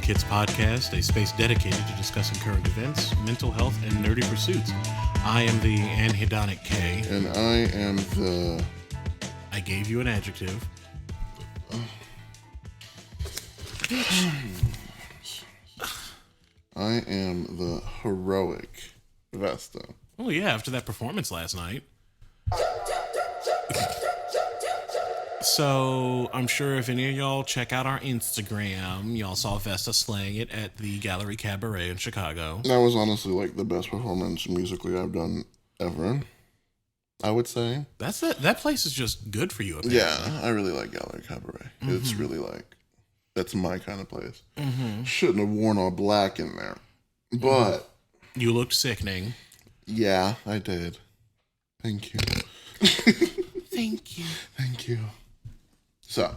Kids podcast, a space dedicated to discussing current events, mental health, and nerdy pursuits. I am the anhedonic K. And I am the... I gave you an adjective. I am the heroic Vesta. Oh yeah, after that performance last night. So, I'm sure if any of y'all check out our Instagram, y'all saw Vesta slaying it at the Gallery Cabaret in Chicago. That was honestly like the best performance musically I've done ever, I would say. That place is just good for you, apparently. Yeah, I really like Gallery Cabaret. Mm-hmm. It's really like, that's my kind of place. Mm-hmm. Shouldn't have worn all black in there, but... You looked sickening. Yeah, I did. Thank you. Thank you. Thank you. So,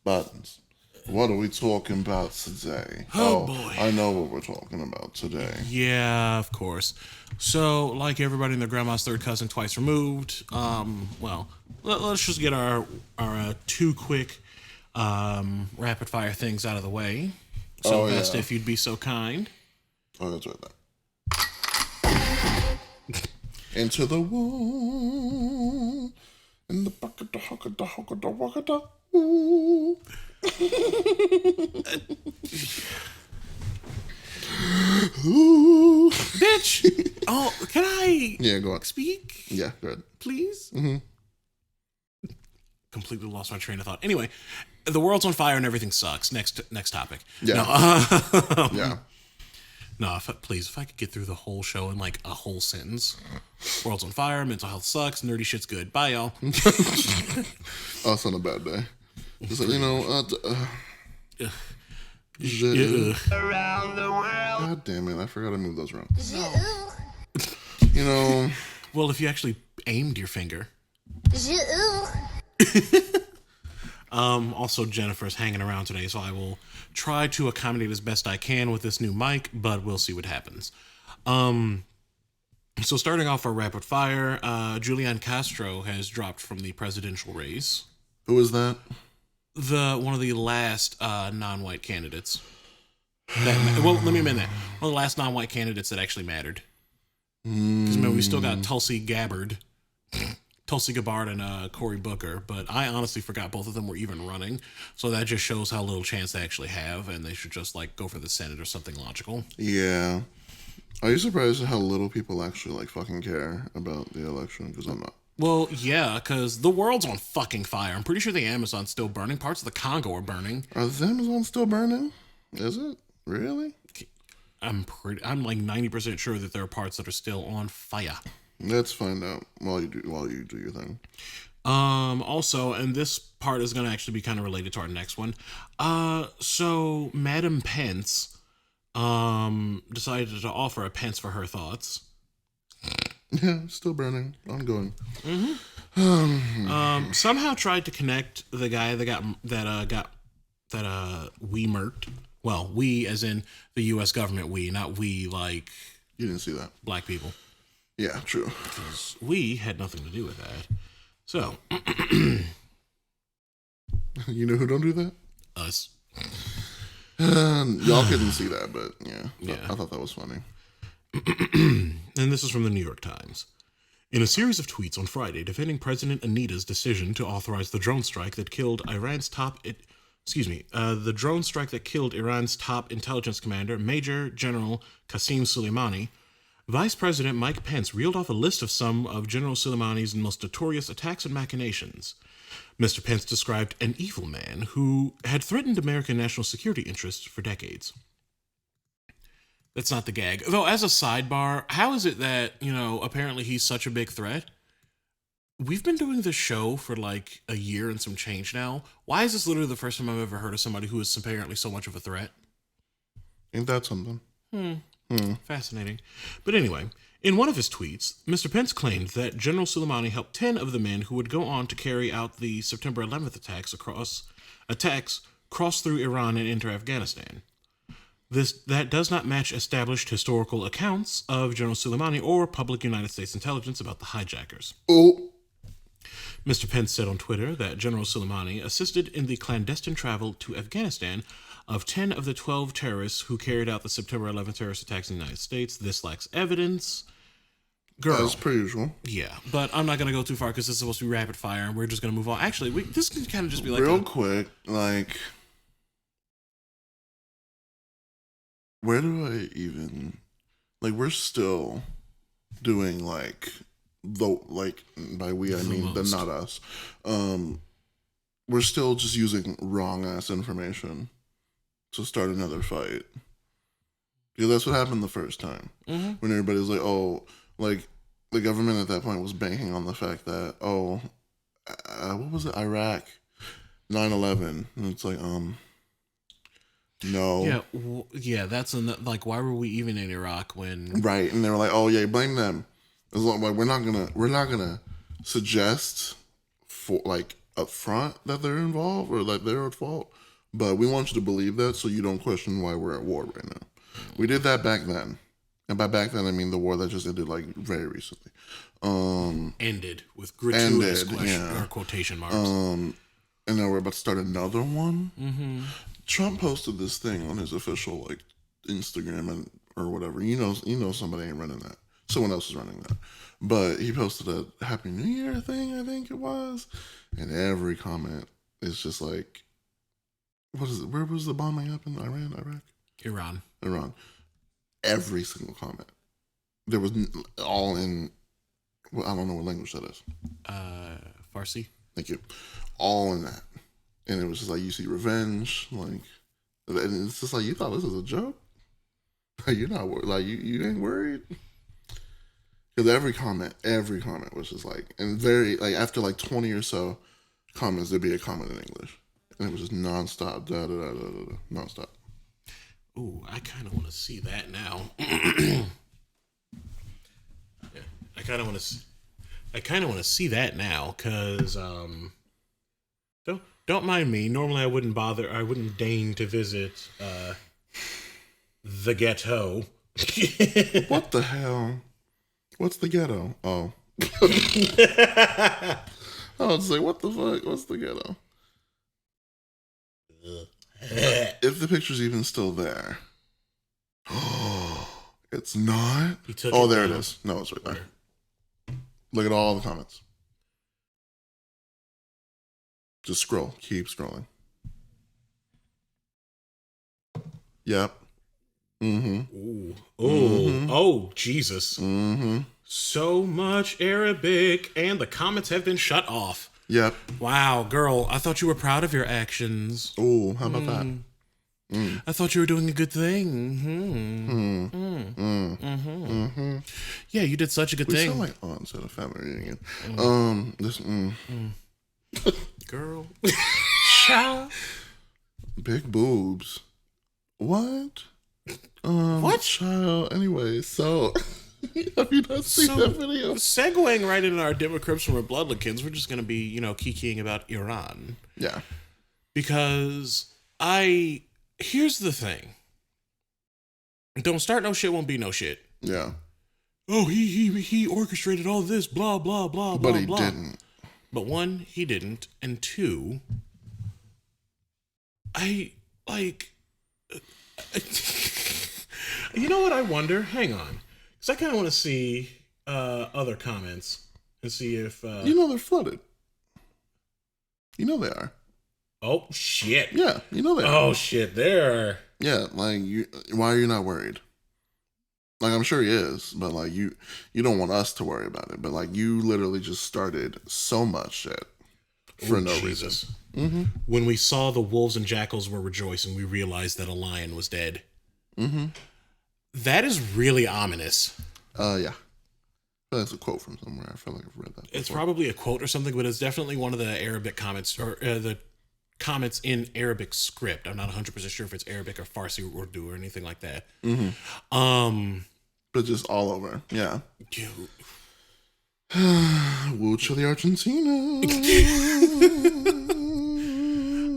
Buttons, what are we talking about today? Oh boy. I know what we're talking about today. Yeah, of course. So, like everybody and their grandma's third cousin twice removed, let's just get our two quick rapid fire things out of the way. So, Vesta, if you'd be so kind. Oh, that's right there. Into the wall. In the bucket, the hucket, the hucket, the bucket, the ooh. Bitch! Oh, can I? Yeah, go on. Speak? Yeah, good. Please? Mm-hmm. Completely lost my train of thought. Anyway, the world's on fire and everything sucks. Next topic. Yeah. No, Yeah. No, if I could get through the whole show in like a whole sentence. World's on fire, mental health sucks, nerdy shit's good. Bye, y'all. Oh, it's on a bad day. Just like, Around the world. God damn it, I forgot to move those around. Well, if you actually aimed your finger. Also, Jennifer's hanging around today, so I will try to accommodate as best I can with this new mic, but we'll see what happens. So starting off our rapid fire, Julian Castro has dropped from the presidential race. Who is that? One of the last non-white candidates. Let me amend that. One of the last non-white candidates that actually mattered. Because remember, we still got Tulsi Gabbard and Cory Booker, but I honestly forgot both of them were even running. So that just shows how little chance they actually have, and they should just like go for the Senate or something logical. Yeah. Are you surprised at how little people actually like fucking care about the election? Because I'm not. Well, yeah, because the world's on fucking fire. I'm pretty sure the Amazon's still burning. Parts of the Congo are burning. Are the Amazon still burning? Is it? Really? I'm like 90% sure that there are parts that are still on fire. Let's find out while you do your thing. Also, and this part is going to actually be kind of related to our next one. So Madam Pence decided to offer a pence for her thoughts. Yeah, still burning, ongoing. Mm-hmm. Somehow tried to connect the guy that we murked. Well, we as in the U.S. government, we, not we like you didn't see that. Black people. Yeah, true. Because we had nothing to do with that. So, you know who don't do that? Us. Y'all couldn't see that, but yeah. I thought that was funny. And this is from the New York Times. In a series of tweets on Friday defending President Anita's decision to authorize the drone strike that killed Iran's top intelligence commander, Major General Qasem Soleimani, Vice President Mike Pence reeled off a list of some of General Soleimani's most notorious attacks and machinations. Mr. Pence described an evil man who had threatened American national security interests for decades. That's not the gag. Though, as a sidebar, how is it that, apparently he's such a big threat? We've been doing this show for like a year and some change now. Why is this literally the first time I've ever heard of somebody who is apparently so much of a threat? Ain't that something? Fascinating. But anyway, in one of his tweets, Mr. Pence claimed that General Soleimani helped 10 of the men who would go on to carry out the September 11th attacks cross through Iran and enter Afghanistan. That does not match established historical accounts of General Suleimani or public United States intelligence about the hijackers. Oh. Mr. Pence said on Twitter that General Soleimani assisted in the clandestine travel to Afghanistan of 10 of the 12 terrorists who carried out the September 11th terrorist attacks in the United States. This lacks evidence. Girl. As per usual. Yeah, but I'm not going to go too far because this is supposed to be rapid fire, and we're just going to move on. Actually, this can kind of just be like... Real quick, like... Where do I even... Like, we're still doing, like... Though, like, by we, I mean, the not us. We're still just using wrong-ass information to start another fight. Because that's what happened the first time. Mm-hmm. When everybody's like, oh... Like, the government at that point was banking on the fact that, what was it? Iraq, 9/11. And it's like, no. Yeah, that's, like, why were we even in Iraq when... Right, and they were like, oh, yeah, blame them. It's like, we're not gonna suggest, for, like, up front that they're involved or that they're at fault, but we want you to believe that so you don't question why we're at war right now. We did that back then. And by back then, I mean the war that just ended, like, very recently. Ended with gratuitous quotation marks. And now we're about to start another one. Mm-hmm. Trump posted this thing on his official, like, Instagram or whatever. You know somebody ain't running that. Someone else is running that. But he posted a Happy New Year thing, I think it was. And every comment is just like, what is it? Where was the bombing happen? Iraq? Iran. Every single comment. There was all in, well, I don't know what language that is. Farsi. Thank you. All in that. And it was just like, you see revenge, like, and it's just like, you thought this was a joke? You're not worried, like, you ain't worried? Because every comment was just like, and very, like, after like 20 or so comments, there'd be a comment in English. And it was just nonstop, nonstop. Ooh, I kind of want to see that now. Yeah, I kind of want to see that now, cause don't mind me. Normally, I wouldn't deign to visit the ghetto. What the hell? What's the ghetto? Oh, I was like, what the fuck? What's the ghetto? If the picture's even still there. It's not? There it is. No, it's right there. Look at all the comments. Just scroll. Keep scrolling. Yep. Mm-hmm. Ooh. Mm-hmm. Oh, Jesus. Mm-hmm. So much Arabic, and the comments have been shut off. Yep. Wow, girl, I thought you were proud of your actions. Oh, how about that? Mm. I thought you were doing a good thing. Yeah, you did such a good thing. We sound like aunts at a family reunion. Girl. Child. Big boobs. What? What? Child. Anyway, so... Have you not seen that video? Segueing right into our Crips from our Bloodlickins, we're just going to be, kikiing about Iran. Yeah. Because here's the thing. Don't start no shit, won't be no shit. Yeah. Oh, he orchestrated all this, blah, blah, blah, blah, But he blah. didn't. But one, he didn't. And two, you know what I wonder? Hang on. Because I kind of want to see other comments and see if... they're flooded. You know they are. Oh, shit. Yeah, you know they are. Oh, shit, there. Yeah, like, why are you not worried? Like, I'm sure he is, but, like, you don't want us to worry about it. But, like, you literally just started so much shit for no reason. Mm-hmm. When we saw the wolves and jackals were rejoicing, we realized that a lion was dead. Mm-hmm. That is really ominous. Yeah. That's a quote from somewhere. I feel like I've read that before. It's probably a quote or something, but it's definitely one of the Arabic comments, or the comments in Arabic script. I'm not 100% sure if it's Arabic or Farsi or Urdu or anything like that. Mm-hmm. But just all over. Yeah. Woo chili Argentina.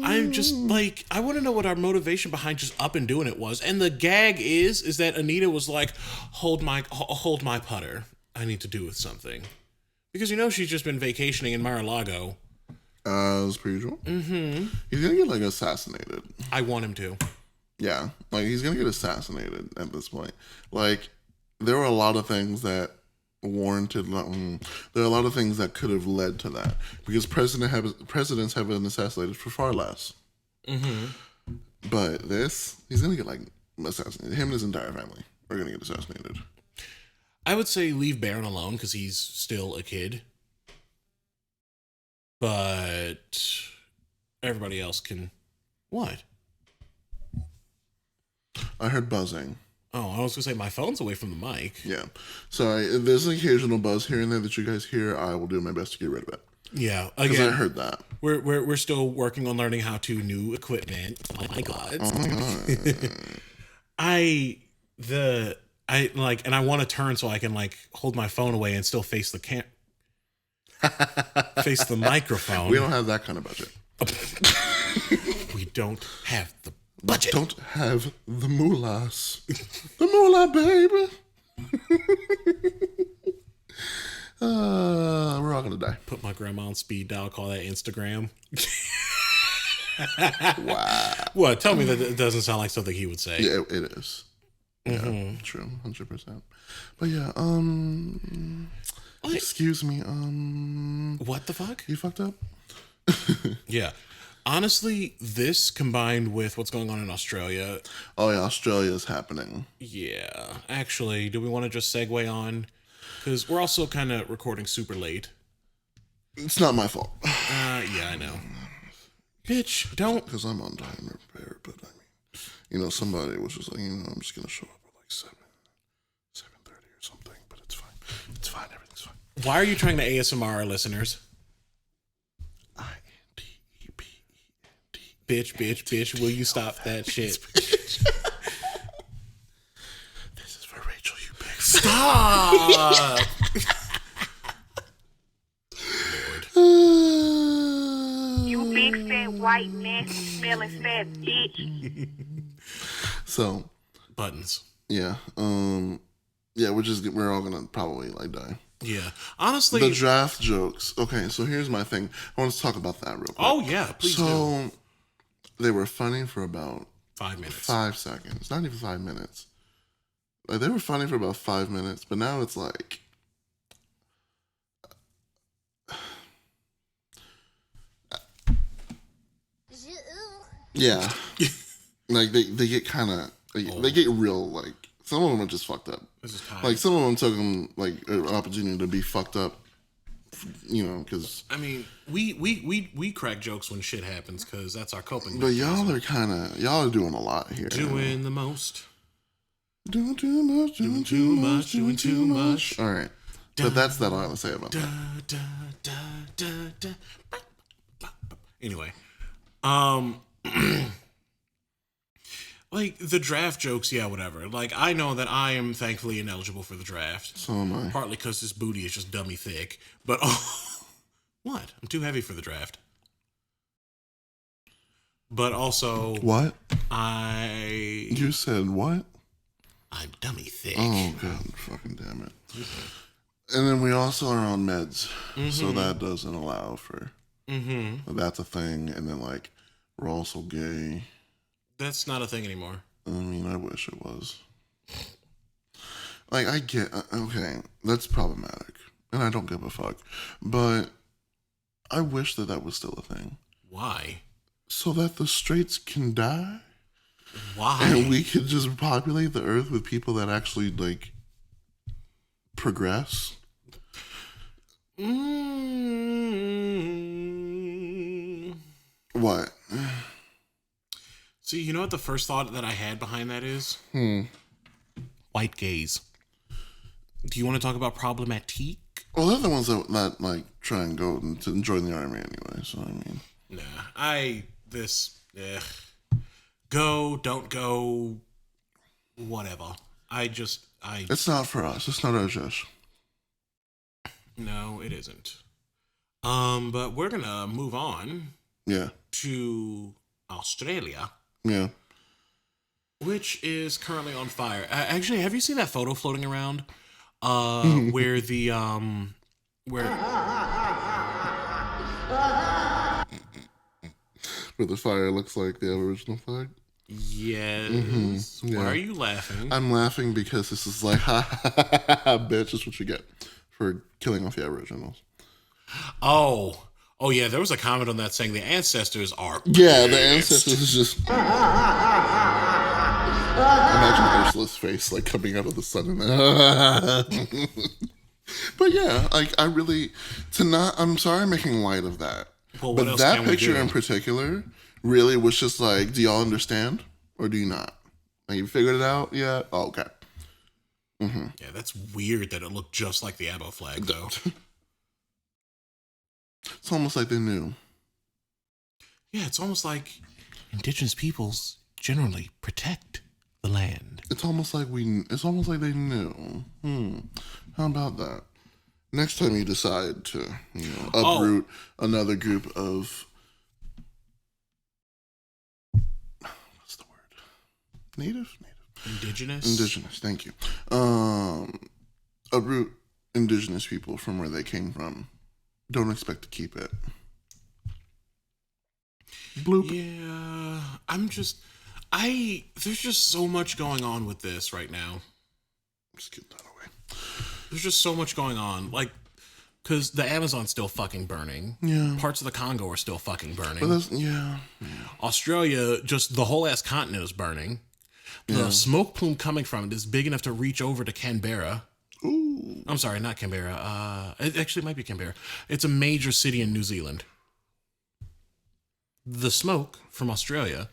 I'm just like, I want to know what our motivation behind just up and doing it was. And the gag is that Anita was like, hold my putter. I need to do with something. Because she's just been vacationing in Mar-a-Lago. As per usual. Mm-hmm. He's gonna get, like, assassinated. I want him to. Yeah, like he's gonna get assassinated at this point. Like there were a lot of things that warranted. There are a lot of things that could have led to that because presidents have been assassinated for far less. Mm-hmm. But he's gonna get like assassinated. Him and his entire family are gonna get assassinated. I would say leave Barron alone because he's still a kid. But everybody else can. What? I heard buzzing. Oh, I was gonna say my phone's away from the mic. Yeah. Sorry, if there's an occasional buzz here and there that you guys hear, I will do my best to get rid of it. Yeah, Because I again, heard that. we're still working on learning how to new equipment. Oh my god. Oh my god. I like, and I want to turn so I can like hold my phone away and still face the face the microphone. We don't have that kind of budget. We don't have the budget. Don't have the moolahs. The moolah, baby. We're all gonna die. Put my grandma on speed dial. Call that Instagram. Wow. What? Tell me that it doesn't sound like something he would say. Yeah, it is. Yeah, true, 100%. But yeah, excuse me, What the fuck? you fucked up? Yeah. Honestly, this combined with what's going on in Australia. Oh yeah, Australia's happening. Yeah. Actually, do we want to just segue on? Because we're also kind of recording super late. It's not my fault. Yeah, I know. Bitch, don't. Because I'm on time repair, but I mean, somebody was just like, I'm just going to show up at like 7:30 or something, but it's fine. It's fine, everything's fine. Why are you trying to ASMR our listeners? INDEPEND. Bitch, will you stop that shit? This is for Rachel, you big Stop! You big fat white nasty smelling fat bitch. So Buttons. yeah, we're all gonna probably like die. Yeah. Honestly. The draft jokes. Okay, so here's my thing. I want to talk about that real quick. Oh, yeah, please do. So they were funny for about 5 minutes. 5 seconds. Not even 5 minutes. Like they were funny for about 5 minutes, but now it's like yeah. Like they get kind of they get real, like some of them are just fucked up. This is time. Like some of them took them like an opportunity to be fucked up, because I mean, we crack jokes when shit happens because that's our coping. but mechanism. y'all are doing a lot here. Doing the most. Doing too much, Doing too much, doing too much. All right, but that's that all I have to say about that. Anyway, like the draft jokes, yeah, whatever. Like I know that I am thankfully ineligible for the draft, So am I. partly because this booty is just dummy thick. But what? I'm too heavy for the draft. But also, What? I'm You said what? dummy thick. Oh god, fucking damn it! And then we also are on meds, so that doesn't allow for. That's a thing, and then like we're also gay. That's not a thing anymore. I mean, I wish it was. Like, I get, okay, that's problematic, and I don't give a fuck, but I wish that was still a thing. Why? So that the straights can die, Why? and we could just populate the earth with people that actually, like, progress. What? See, you know what the first thought that I had behind that is? White gays. Do you want to talk about problematique? Well, they're the ones that like, try and go and join the army anyway, so I mean. Nah, go, don't go, whatever. It's not for us. It's not our judge. No, it isn't. But we're gonna move on Yeah. to Australia, Yeah. which is currently on fire. Actually, have you seen that photo floating around? Where the where Where the fire looks like the Aboriginal flag. Yes. Yeah. Why are you laughing? I'm laughing because this is like, ha ha ha ha, ha bitch, that's what you get for killing off the Aboriginals. Oh. Oh, yeah, there was a comment on that saying the ancestors are Yeah, the pissed. ancestors is just... Imagine Ursula's face, like, coming out of the sun. But yeah, like, I really... I'm sorry I'm making light of that. Well, what but else that can we picture do? in particular really was just like, do y'all understand? Or do you not? Like, you figured it out yet? Oh, okay. Yeah, that's weird that it looked just like the Abo flag, though. It's almost like they knew. Yeah, it's almost like indigenous peoples generally protect the land. It's almost like they knew. How about that? Next time you decide to, uproot another group of, what's the word? Native? Indigenous, thank you. Uproot indigenous people from where they came from. Don't expect to keep it. Bloop. Yeah, there's just so much going on with this right now. Just get that away. There's just so much going on. Like, because the Amazon's still fucking burning. Yeah. Parts of the Congo are still fucking burning. But that's, yeah. Australia, just the whole ass continent is burning. The smoke plume coming from it is big enough to reach over to Canberra. Ooh. I'm sorry, not Canberra. It actually might be Canberra. It's a major city in New Zealand. The smoke from Australia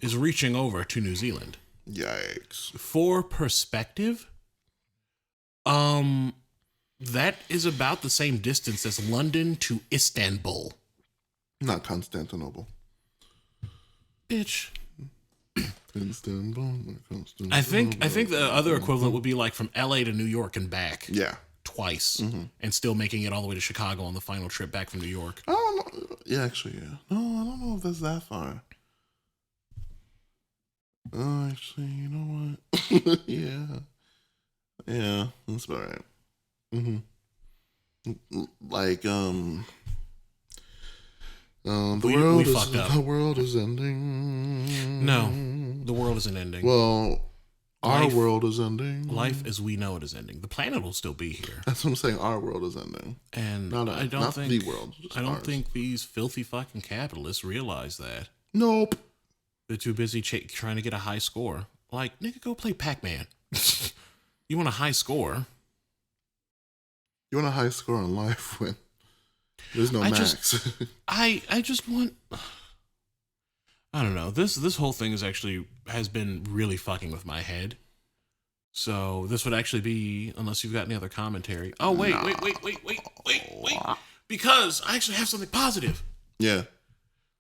is reaching over to New Zealand. Yikes. For perspective, that is about the same distance as London to Istanbul. Not Constantinople. Bitch. Istanbul. I think the other equivalent would be like from LA to New York and back. Yeah. Twice. And still making it all the way to Chicago on the final trip back from New York. I don't know. Yeah, actually, yeah. No, I don't know if that's that far. Oh, actually, you know what? Yeah. Yeah, that's about right. Like, we fucked up. The world is ending. No, the world isn't ending. Well, our world is ending. Life as we know it is ending. The planet will still be here. That's what I'm saying. Our world is ending. And I don't think the world. I don't think these filthy fucking capitalists realize that. Nope. They're too busy trying to get a high score. Like, nigga, go play Pac-Man. You want a high score? You want a high score in life when there's no max. I just want. I don't know. This whole thing has been really fucking with my head. So this would actually be, unless you've got any other commentary. Oh wait. Because I actually have something positive. Yeah.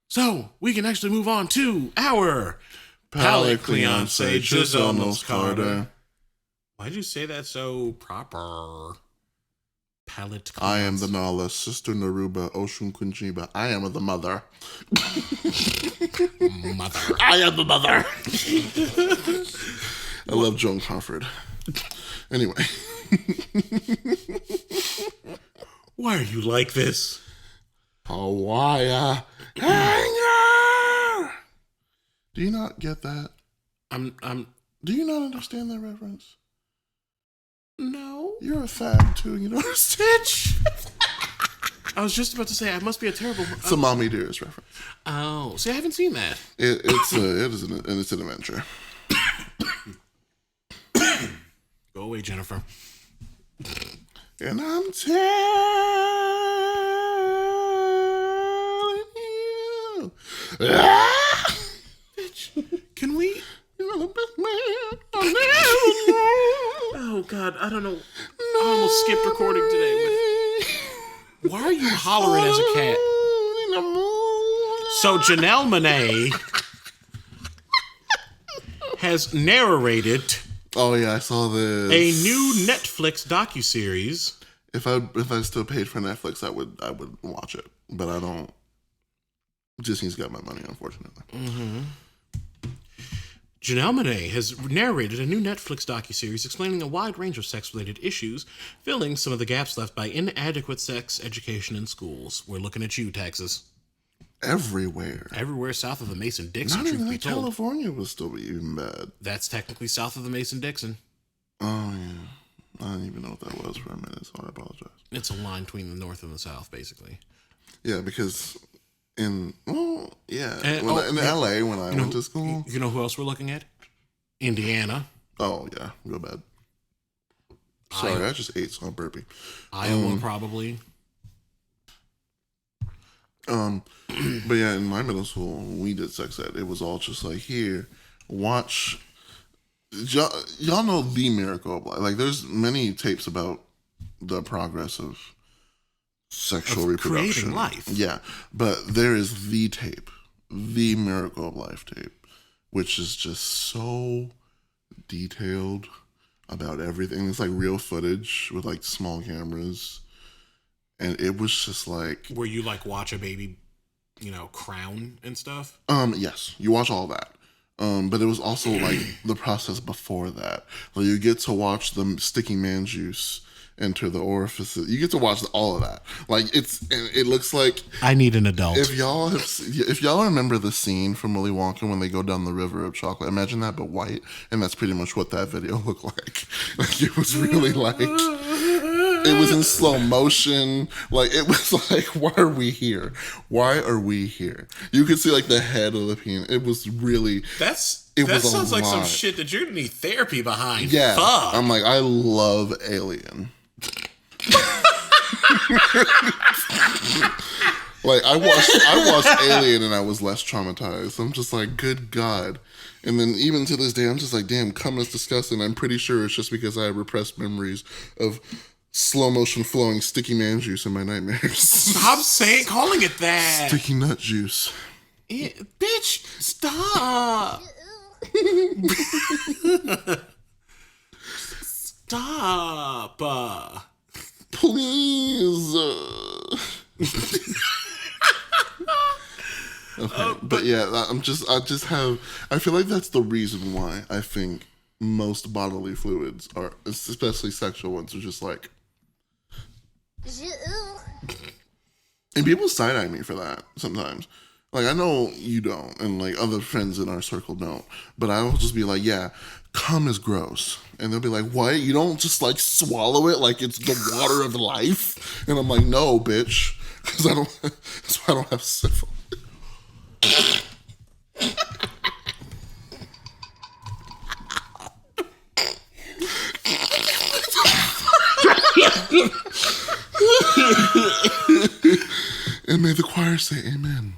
So we can actually move on to our Palate Cleonce Giselnos Carter. Why did you say that so proper? Palate Cleonce. I am the Nala, Sister Naruba, Oshun Kunjiba. I am the mother. Mother. I am the mother. I love Joan Crawford. Anyway. Why are you like this? Hawaii. Hanger. Do you not get that? Do you not understand that reference? No. You're a fag too, you know what I'm saying? I was just about to say I must be a terrible. It's a Mommy Dearest reference. Oh, see, I haven't seen that. It's an adventure. Go away, Jennifer. And I'm telling you, Bitch, can we? you're the best man I never know. Oh God, I don't know. I almost skipped recording today. Why are you hollering as a cat? So Janelle Monáe has narrated Oh yeah, I saw this. a new Netflix docuseries. If I still paid for Netflix, I would watch it, but I don't. Disney's got my money, unfortunately. Janelle Monáe has narrated a new Netflix docuseries explaining a wide range of sex-related issues, filling some of the gaps left by inadequate sex education in schools. We're looking at you, Texas. everywhere. Everywhere south of the Mason-Dixon, Not truth even be that told. California was still even bad. That's technically south of the Mason-Dixon. Oh, yeah. I didn't even know what that was for a minute, so I apologize. It's a line between the north and the south, basically. Yeah, because in LA, when I went to school. You know who else we're looking at? Indiana. Oh, yeah. Real bad. Sorry, I just ate, so I'm burpy. Iowa, probably. But yeah, in my middle school, when we did sex ed, it was all just like, here, watch. Y'all know the miracle of life. Like, there's many tapes about the progress of sexual reproduction. Creating life. Yeah, but there is the tape, the miracle of life tape, which is just so detailed about everything. It's like real footage with like small cameras. And it was just like... Where you like watch a baby, crown and stuff? Yes, you watch all that. But it was also like the process before that. Like you get to watch them sticking man juice enter the orifices. You get to watch all of that. Like it looks like... I need an adult. If y'all remember the scene from Willy Wonka when they go down the river of chocolate, imagine that but white, and that's pretty much what that video looked like. Like it was really like... It was in slow motion. Like, it was like, why are we here? Why are we here? You could see, like, the head of the penis. It was really... That sounds like some shit that you're going to need therapy behind. Yeah. Fuck. I'm like, I love Alien. Like, I watched Alien and I was less traumatized. I'm just like, good God. And then even to this day, I'm just like, damn, cum is disgusting. I'm pretty sure it's just because I have repressed memories of... slow motion flowing sticky man juice in my nightmares. Stop calling it that. Sticky nut juice. Bitch, stop. Stop. Please. Okay, but yeah, I feel like that's the reason why I think most bodily fluids are, especially sexual ones, are just like... And people side-eye me for that sometimes. Like, I know you don't, and like other friends in our circle don't, but I will just be like, yeah, cum is gross. And they'll be like, what? You don't just like swallow it like it's the water of life? And I'm like, no, bitch. Because that's why I don't have syphilis. And may the choir say amen.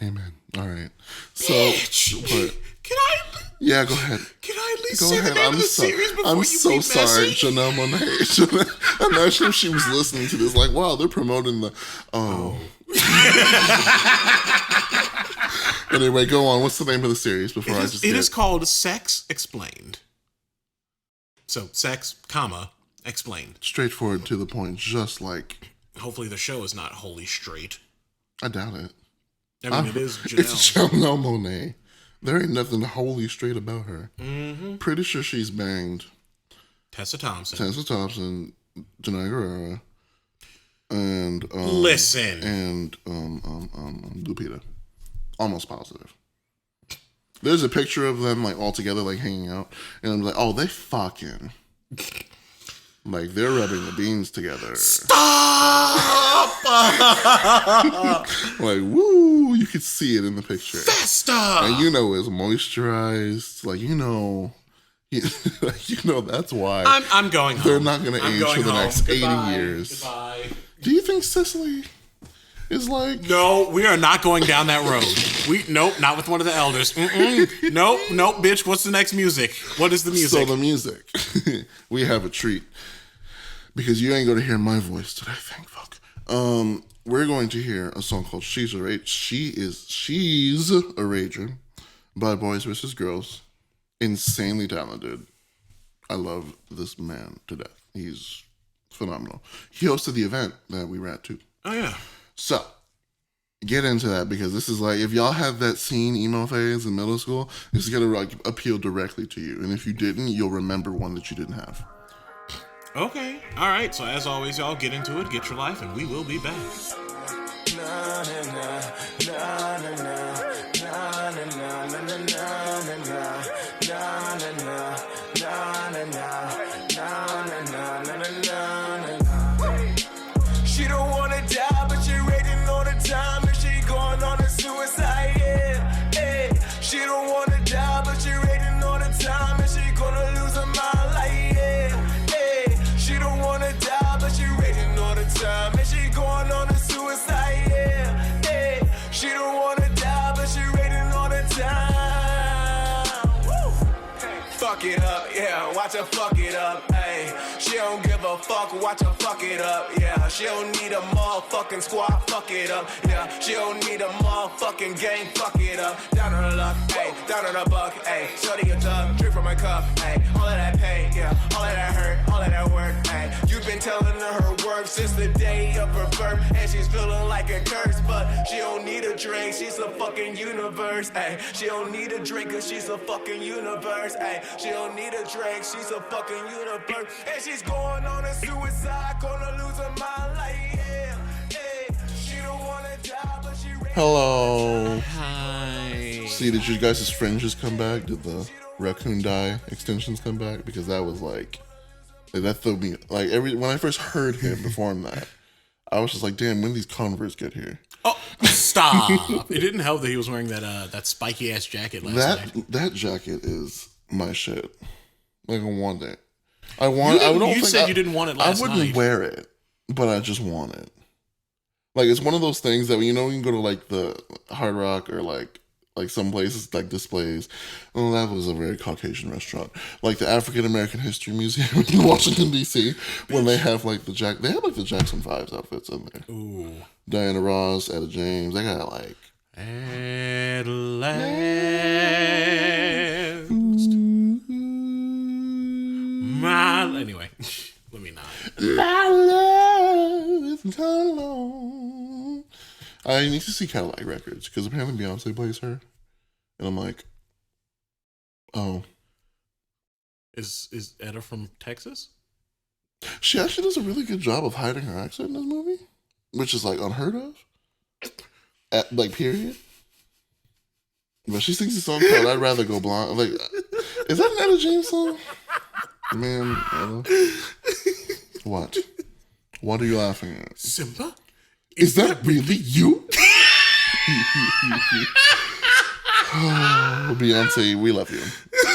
Amen. All right. So, Bitch, can I? Yeah, go ahead. Can I at least Go say ahead. the name of the series before I'm you so be sorry, messy? Janelle Monáe. Imagine if she was listening to this. Like, wow, they're promoting the. Oh. Anyway, go on. What's the name of the series before It is called Sex Explained. So, sex, explained. Straightforward to the point, just like... Hopefully the show is not wholly straight. I doubt it. I mean, it is Janelle. It's Janelle Monáe. There ain't nothing wholly straight about her. Mm-hmm. Pretty sure she's banged Tessa Thompson, Janai Guerrera, and Lupita. Almost positive. There's a picture of them like all together, like hanging out, and I'm like, oh, they fucking. Like, they're rubbing the beans together. Stop! Like, woo! You could see it in the picture. Vesta! And you know it's moisturized. Like, you know that's why. I'm going home. They're not going to age for the next 80 years. Goodbye. Do you think Cicely is like... No, we are not going down that road. Nope, not with one of the elders. Nope, bitch. What's the next music? What is the music? So the music. We have a treat. Because you ain't going to hear my voice today, thank fuck. We're going to hear a song called She's a Rager by Boys vs. Girls. Insanely talented. I love this man to death. He's phenomenal. He hosted the event that we were at too. Oh, yeah. So, get into that because this is like, if y'all have that scene emo phase in middle school, this is going to like appeal directly to you. And if you didn't, you'll remember one that you didn't have. Okay. All right. So as always, y'all get into it, get your life, and we will be back. She don't wanna die, but she waiting all the time, and she going on a suicide, yeah. Hey, she don't wanna die, but she waiting all the time, and she gonna lose her mind, like, yeah. Hey, she don't wanna die, but she waiting all the time, and she going on a suicide, yeah. Hey, she don't wanna die, but she waiting all the time. Woo. Fuck it up, yeah, watch her fuck it up, ayy. She don't give a fuck, watch her fuck it up, yeah. She don't need a motherfucking squad, fuck it up, yeah. She don't need a motherfucking gang, fuck it up. Down on the luck, ayy, down on the buck, ayy. Shorty a tub, drink from my cup, ayy. All of that pain, yeah, all of that hurt, all of that work, ayy. You've been telling her her worth since the day of her birth, and she's feeling like a curse, but she don't need a drink, she's a fucking universe, ayy. She don't need a drink, cause she's a fucking universe, ayy. She don't need a drink, she's a fucking universe, and she's going on a suicide, gonna lose her mind, like, yeah, hey. She don't wanna die, but she Hello. Hi. See, did you guys' fringes come back? Did the raccoon dye extensions come back? Because that was like that threw me like when I first heard him perform that, I was just like, damn, when these Converse get here? Oh, stop! It didn't help that he was wearing that spiky ass jacket last night. That jacket is my shit. Like I want it. You said you didn't want it last night. I wouldn't wear it, but I just want it. Like it's one of those things that you can go to like the Hard Rock or like some places like displays. Oh, that was a very Caucasian restaurant. Like the African American History Museum in Washington D.C. when they have like they have like the Jackson 5 outfits in there. Ooh. Diana Ross, Etta James. They got like at last. Anyway, let me not. My love is coming along. I need to see Cadillac Records because apparently Beyonce plays her, and I'm like, oh, is Etta from Texas? She actually does a really good job of hiding her accent in this movie, which is like unheard of. Like period. But she sings a song called "I'd Rather Go Blind." Like, is that an Etta James song? Man, Etta. What? What are you laughing at? Simba? Is that really you? Oh, Beyonce, we love you.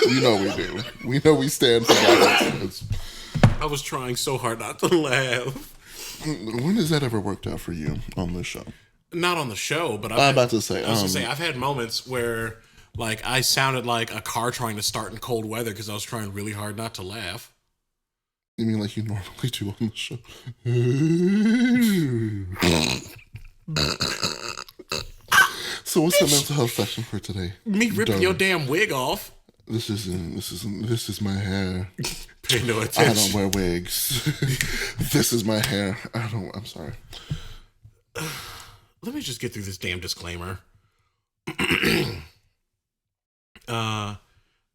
You know we do. We know we stand for Black excellence. I was trying so hard not to laugh. When has that ever worked out for you on this show? Not on the show, but I'm about to say. I've had moments where like I sounded like a car trying to start in cold weather because I was trying really hard not to laugh. You mean like you normally do on the show? So what's the mental health session for today? Me ripping your damn wig off. This is my hair. Pay no attention. I don't wear wigs. This is my hair. I'm sorry. Let me just get through this damn disclaimer.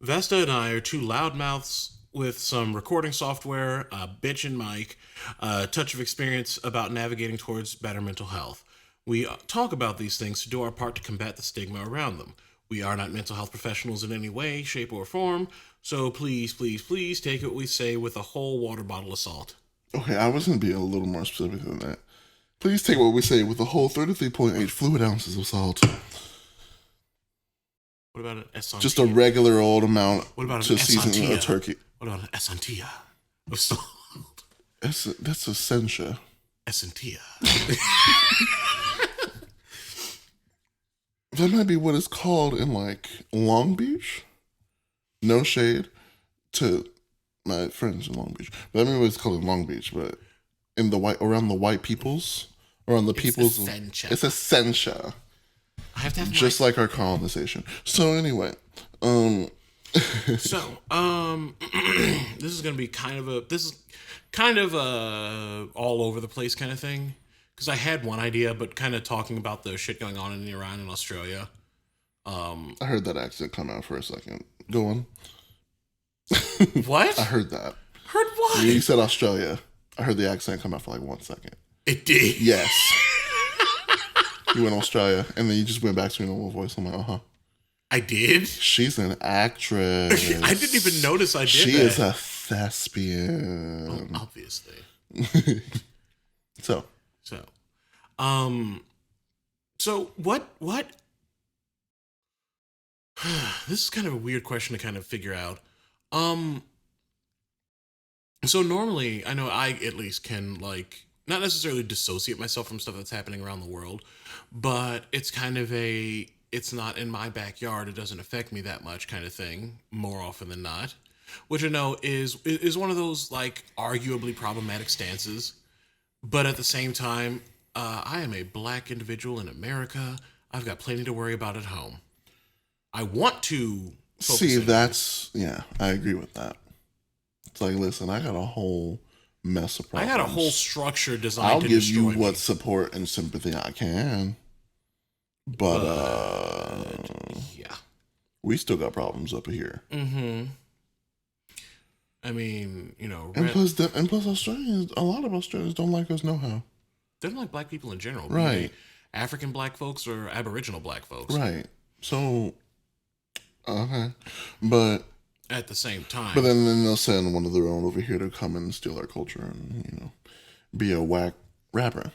Vesta and I are two loudmouths with some recording software, a bitchin' mic, a touch of experience about navigating towards better mental health. We talk about these things to do our part to combat the stigma around them. We are not mental health professionals in any way, shape, or form, so please, please, please take what we say with a whole water bottle of salt. Okay, I was going to be a little more specific than that. Please take what we say with a whole 33.8 fluid ounces of salt. What about an Essantia? Just a regular old amount to season a turkey. What about an Essantia of salt? That's Essentia. Essentia. That might be what it's called in like Long Beach. No shade to my friends in Long Beach. But I mean what it's called in Long Beach, but in the around the white peoples or on the peoples. Essentia. It's Essentia. I have to have just like our colonization. So anyway, this is gonna be kind of all over the place kind of thing because I had one idea, but kind of talking about the shit going on in Iran and Australia. I heard that accent come out for a second. Go on. What? I heard that. Heard what? You said Australia. I heard the accent come out for like 1 second. It did. Yes. You went to Australia, and then you just went back to your normal voice. I'm like, uh-huh. I did? She's an actress. I didn't even notice I did She that. is a thespian. Oh, obviously. So what this is kind of a weird question to kind of figure out. So normally, I know I at least can, like, not necessarily dissociate myself from stuff that's happening around the world, but it's kind of it's not in my backyard, it doesn't affect me that much kind of thing, more often than not. Which I know is one of those, like, arguably problematic stances. But at the same time, I am a black individual in America. I've got plenty to worry about at home. I want to focus I agree with that. It's like, listen, I got a whole mess of problems. I got a whole structure designed I'll to give destroy you what support and sympathy I can. But yeah. We still got problems up here. Mm-hmm. I mean, And plus Australians, a lot of Australians don't like us know-how. They don't like black people in general. Right. African black folks or Aboriginal black folks. Right. So, okay. But at the same time. But then they'll send one of their own over here to come and steal our culture and, be a whack rapper.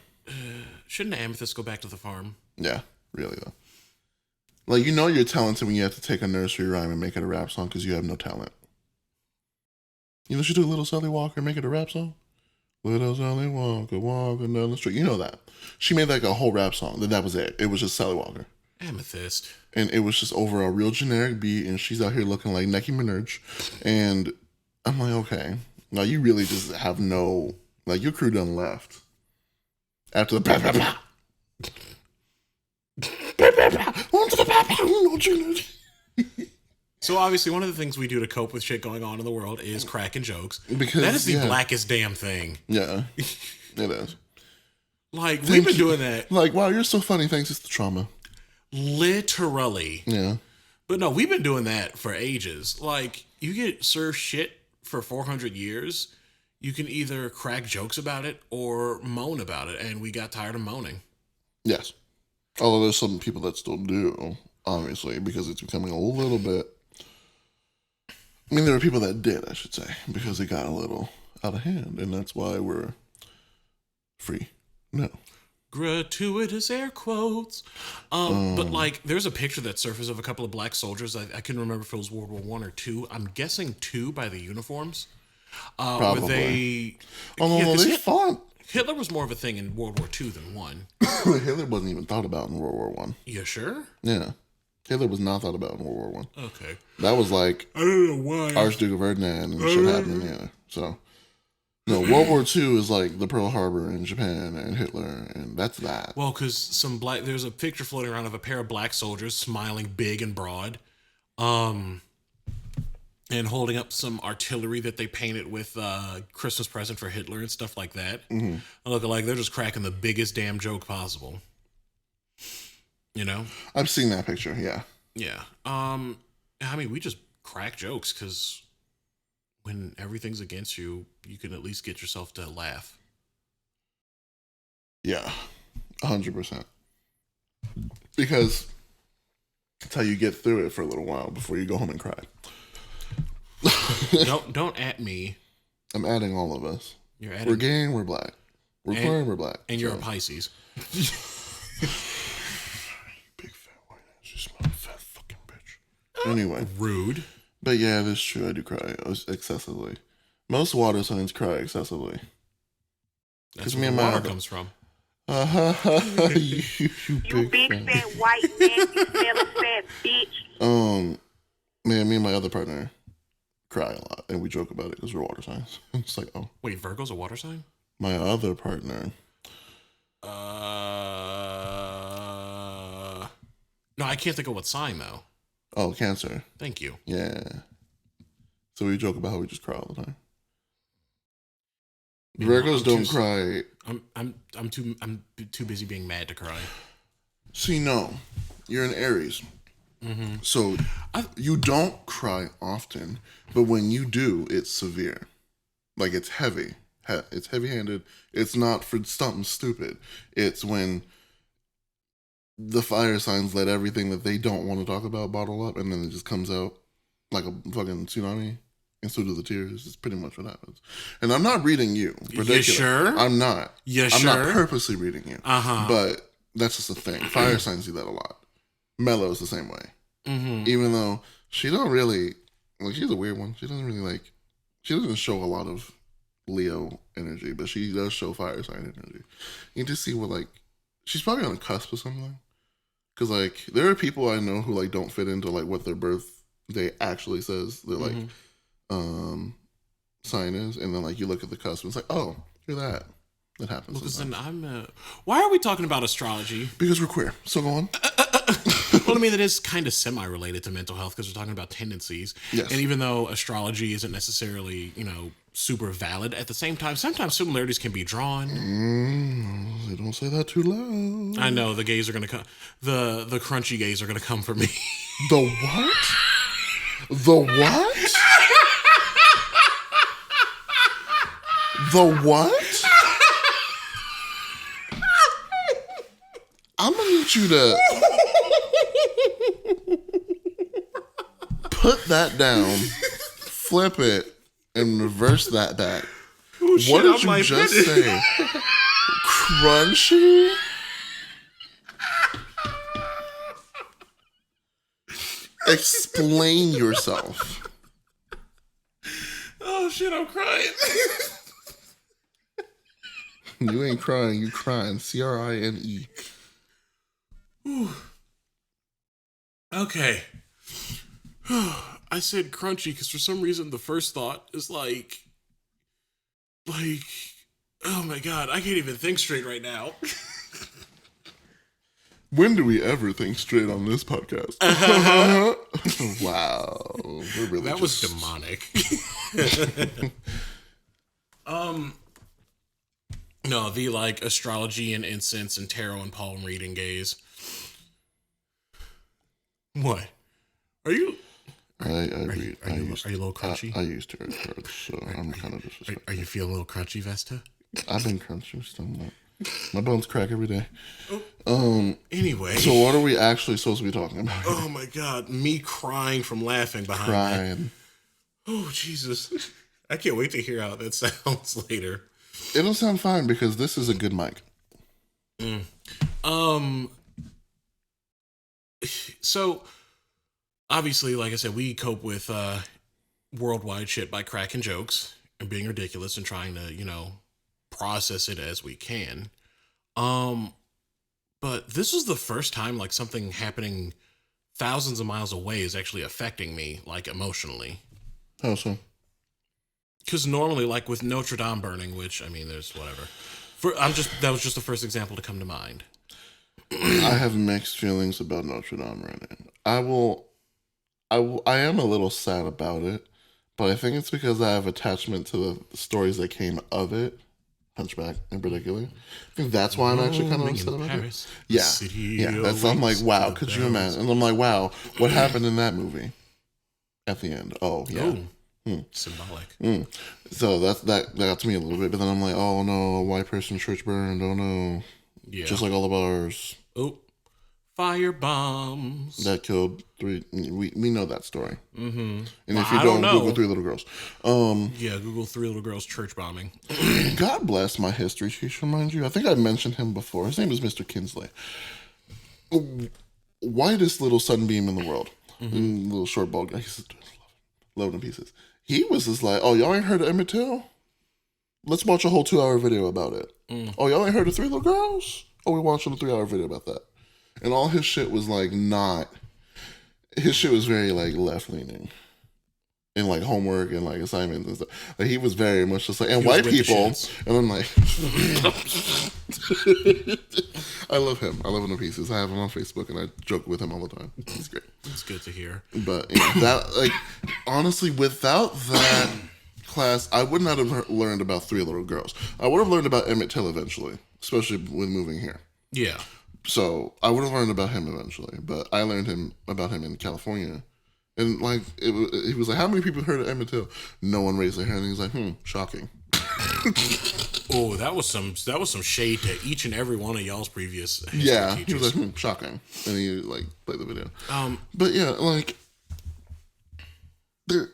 Shouldn't Amethyst go back to the farm? Yeah, really, though. Like, you're talented when you have to take a nursery rhyme and make it a rap song because you have no talent. She took Little Sally Walker and make it a rap song. Little Sally Walker, walking down the street. You know that. She made like a whole rap song. That was it. It was just Sally Walker. Amethyst. And it was just over a real generic beat, and she's out here looking like Nicki Minaj. And I'm like, okay. Now you really just have no, like, your crew done left. After the blah, blah, blah. So obviously one of the things we do to cope with shit going on in the world is cracking jokes. Because that is the blackest damn thing. Yeah, it is. Like, we've been doing that. Like, wow, you're so funny. Thanks, it's the trauma. Literally. Yeah. But no, we've been doing that for ages. Like, you get served shit for 400 years. You can either crack jokes about it or moan about it. And we got tired of moaning. Yes. Although there's some people that still do, obviously, because it's becoming a little bit... I mean, there are people that did, I should say, because it got a little out of hand. And that's why we're free. No. Gratuitous air quotes. But, like, there's a picture that surfaced of a couple of black soldiers. I couldn't remember if it was World War I or II. I'm guessing II by the uniforms. Probably. They fought. Hitler was more of a thing in World War II than I. Hitler wasn't even thought about in World War I. You sure? Yeah. Hitler was not thought about in World War I. Okay. That was like I don't know why. Archduke of Ferdinand and shit happening, yeah. So, no, World War II is like the Pearl Harbor in Japan and Hitler, and that's that. Well, because there's a picture floating around of a pair of black soldiers smiling big and broad, and holding up some artillery that they painted with Christmas present for Hitler and stuff like that. Mm-hmm. Looking like they're just cracking the biggest damn joke possible. I've seen that picture, yeah. Yeah. I mean, we just crack jokes because when everything's against you, you can at least get yourself to laugh. Yeah, 100%. Because that's how you get through it for a little while before you go home and cry. Don't at me. I'm adding all of us. We're gay and we're black. We're queer and we're black. And you're a Pisces. Fat fucking bitch. Anyway. Rude. But yeah, that's true. I do cry excessively. Most water signs cry excessively. That's where water comes from. You big fat white man, you smell fat bitch. Man, me and my other partner cry a lot, and we joke about it because we're water signs. It's like, oh. Wait, Virgo's a water sign? My other partner. No, I can't think of what sign, though. Oh, Cancer. Thank you. Yeah. So we joke about how we just cry all the time. Virgos don't cry. I'm too busy being mad to cry. See, no, you're an Aries, so you don't cry often, but when you do, it's severe. Like, it's heavy. It's heavy-handed. It's not for something stupid. It's when the fire signs let everything that they don't want to talk about bottle up, and then it just comes out like a fucking tsunami. And so do the tears. It's pretty much what happens. And I'm not reading you. You sure? I'm not. You I'm sure? not purposely reading you. But that's just a thing. Fire signs do that a lot. Mello is the same way. Mm-hmm. Even though she don't really, like, she's a weird one. She doesn't show a lot of Leo energy, but she does show fire sign energy. You just see what, like, she's probably on the cusp of something. Because, like, there are people I know who, like, don't fit into, like, what their birthday actually says. They're like, sign is, and then, like, you look at the cusp and it's like, oh, you're that. That happens. Because then why are we talking about astrology? Because we're queer. So go on. Well, I mean, it is kind of semi-related to mental health because we're talking about tendencies. Yes. And even though astrology isn't necessarily, super valid, at the same time, sometimes similarities can be drawn. They don't say that too loud. I know, the gays are going to come. The crunchy gays are going to come for me. The what? The what? The what? I'm gonna need you to put that down, flip it, and reverse that back. What did you just say? Crunchy? Explain yourself. Oh shit, I'm crying. You ain't crying, you crying. CRINE. Okay. I said crunchy because for some reason the first thought is like, oh my god, I can't even think straight right now. When do we ever think straight on this podcast? Wow. We're really that was demonic. No, the like astrology and incense and tarot and palm reading gaze. What? Are you? Are you a little crunchy? I used tarot cards, so I'm kind of disrespectful. Are you feeling a little crunchy, Vesta? I've been crunchy, still not. My bones crack every day. Anyway. So what are we actually supposed to be talking about? Oh my god, me crying from laughing behind Crying. Oh, Jesus. I can't wait to hear how that sounds later. It'll sound fine because this is a good mic. So, obviously, like I said, we cope with worldwide shit by cracking jokes and being ridiculous and trying to, process it as we can. But this was the first time, like, something happening thousands of miles away is actually affecting me, like, emotionally. How so? Because normally, like, with Notre Dame burning, which, I mean, there's whatever. That was just the first example to come to mind. I have mixed feelings about Notre Dame right now. I am a little sad about it, but I think it's because I have attachment to the stories that came of it. Hunchback in particular. I think that's why I'm actually kind of upset about it. Yeah. I'm like, wow, could you imagine? And I'm like, wow, what happened in that movie? At the end. Oh, yeah. Symbolic. So that got to me a little bit, but then I'm like, oh no, a white person church burned, oh no. Yeah. Just like all of ours. Oh. Fire bombs. That killed 3. We know that story. Mm-hmm. And if you don't, Google 3 little girls. Yeah, Google 3 little girls church bombing. God bless my history teacher, mind you. I think I mentioned him before. His name is Mr. Kinsley. Whitest little sunbeam in the world. Mm-hmm. Little short bald guy. Love him in pieces. He was just like, oh, y'all ain't heard of Emmett Till? Let's watch a whole 2-hour video about it. Oh, y'all ain't heard of 3 little girls? Oh, we're watching a 3-hour video about that. And all his shit was like his shit was very like left leaning. And like homework and like assignments and stuff. Like he was very much just like, and white people. And I'm like, I love him. I love him to pieces. I have him on Facebook and I joke with him all the time. He's great. It's good to hear. But that, like, honestly, without that class, I would not have learned about 3 little girls. I would have learned about Emmett Till eventually, especially when moving here. Yeah. So I would have learned about him eventually, but I learned about him in California. And like, he was like, how many people heard of Emmett Till? No one raised their hand. And he's like, shocking. Oh, that was some shade to each and every one of y'all's previous history Yeah, teachers. he was like, shocking. And he like played the video. But yeah, like there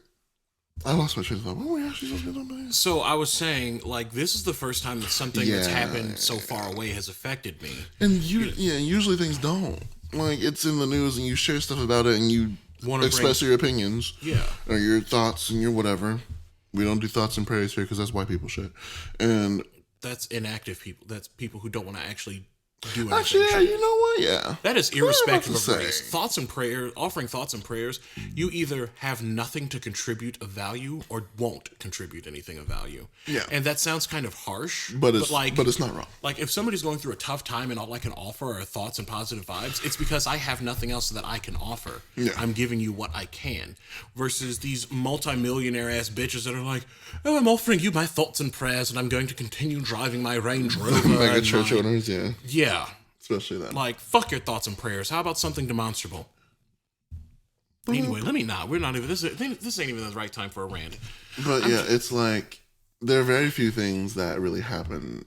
I lost my train of thought. What were we actually supposed to be talking about? So I was saying, like, this is the first time that something that's Yeah. happened so far away has affected me. And usually things don't. Like, it's in the news and you share stuff about it and you express your opinions. Yeah. Or your thoughts and your whatever. We don't do thoughts and prayers here because that's white people shit. And that's inactive people. That's people who don't want to actually do anything. actually, yeah, you know what? Yeah. That is irrespective of say. race. Thoughts and prayers, offering thoughts and prayers, you either have nothing to contribute of value or won't contribute anything of value. Yeah. And that sounds kind of harsh, But it's not wrong. Like, if somebody's going through a tough time and all I can offer are thoughts and positive vibes, it's because I have nothing else that I can offer. Yeah. I'm giving you what I can. Versus these multimillionaire ass bitches that are like, oh, I'm offering you my thoughts and prayers and I'm going to continue driving my Range Rover. Mega church owners, yeah. Yeah. Especially that. Like, fuck your thoughts and prayers. How about something demonstrable? Anyway, we're not even, this ain't even the right time for a rant. But yeah, it's like, there are very few things that really happen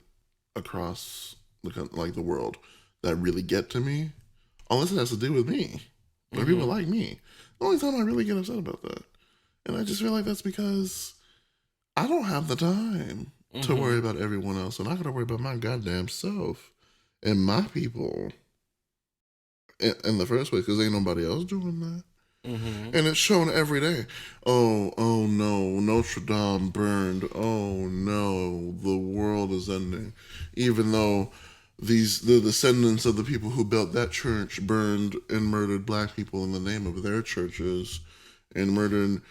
across the world that really get to me, unless it has to do with me, or people like me. The only time I really get upset about that. And I just feel like that's because I don't have the time to worry about everyone else, and I gotta worry about my goddamn self and my people in the first place, because ain't nobody else doing that. And it's shown every day. Oh no, Notre Dame burned. Oh no, the world is ending. Even though the descendants of the people who built that church burned and murdered black people in the name of their churches, and murdered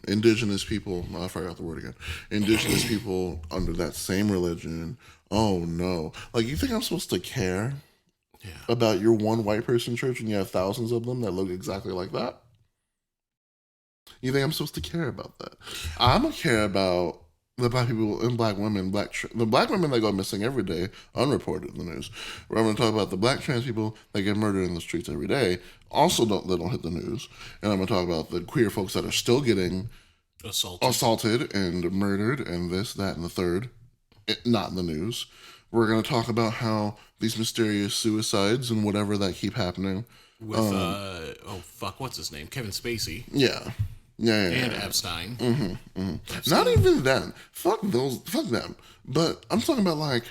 indigenous people. I forgot the word again. Indigenous people under that same religion. Oh no! Like, you think I'm supposed to care about your one white person church when you have thousands of them that look exactly like that? You think I'm supposed to care about that? I'm gonna care about the black people and black women, the black women that go missing every day, unreported in the news. I'm gonna talk about the black trans people that get murdered in the streets every day, they don't hit the news. And I'm gonna talk about the queer folks that are still getting assaulted and murdered and this, that, and the third, not in the news. We're gonna talk about how these mysterious suicides and whatever that keep happening with what's his name, Kevin Spacey. Yeah. And Epstein. Not even them. Fuck them. But I'm talking about, like,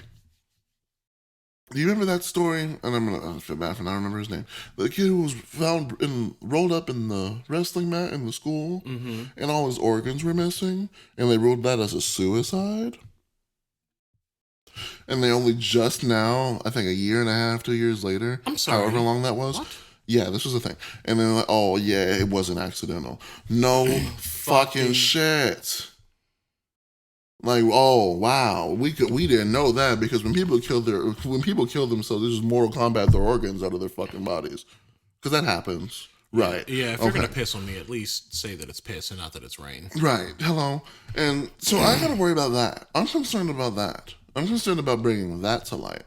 do you remember that story? And I feel bad for not remember his name. The kid who was found rolled up in the wrestling mat in the school, and all his organs were missing, and they ruled that as a suicide. And they only just now, I think a year and a half, 2 years later, I'm sorry, however long that was. What? Yeah, this was the thing. And then like, oh yeah, it wasn't accidental. No fucking shit. Like, oh wow, we didn't know that, because when people kill themselves, this is Mortal Kombat, their organs out of their fucking bodies, because that happens, right? Yeah, if you're gonna piss on me, at least say that it's piss and not that it's rain. Right. Hello. And so I gotta worry about that. I'm concerned about that. I'm concerned about bringing that to light.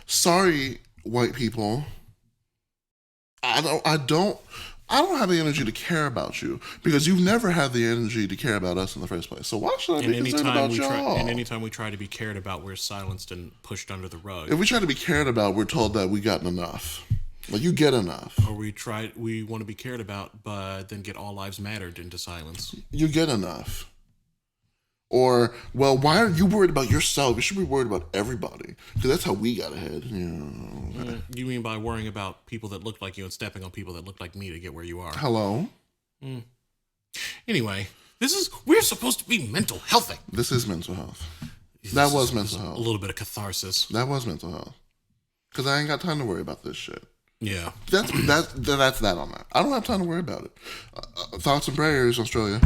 Sorry, white people. I don't have the energy to care about you, because you've never had the energy to care about us in the first place. So why should I be concerned about y'all? And anytime we try to be cared about, we're silenced and pushed under the rug. If we try to be cared about, we're told that we gotten enough. Like, you get enough. Or we want to be cared about, but then get all lives mattered into silence. You get enough. Or, well, why are you worried about yourself? You should be worried about everybody, because that's how we got ahead. You mean by worrying about people that look like you and stepping on people that look like me to get where you are? Hello? Anyway, we're supposed to be mental healthy. This is mental health. That was mental health. A little bit of catharsis. That was mental health. Because I ain't got time to worry about this shit. Yeah. That's that on that. I don't have time to worry about it. Thoughts and prayers, Australia.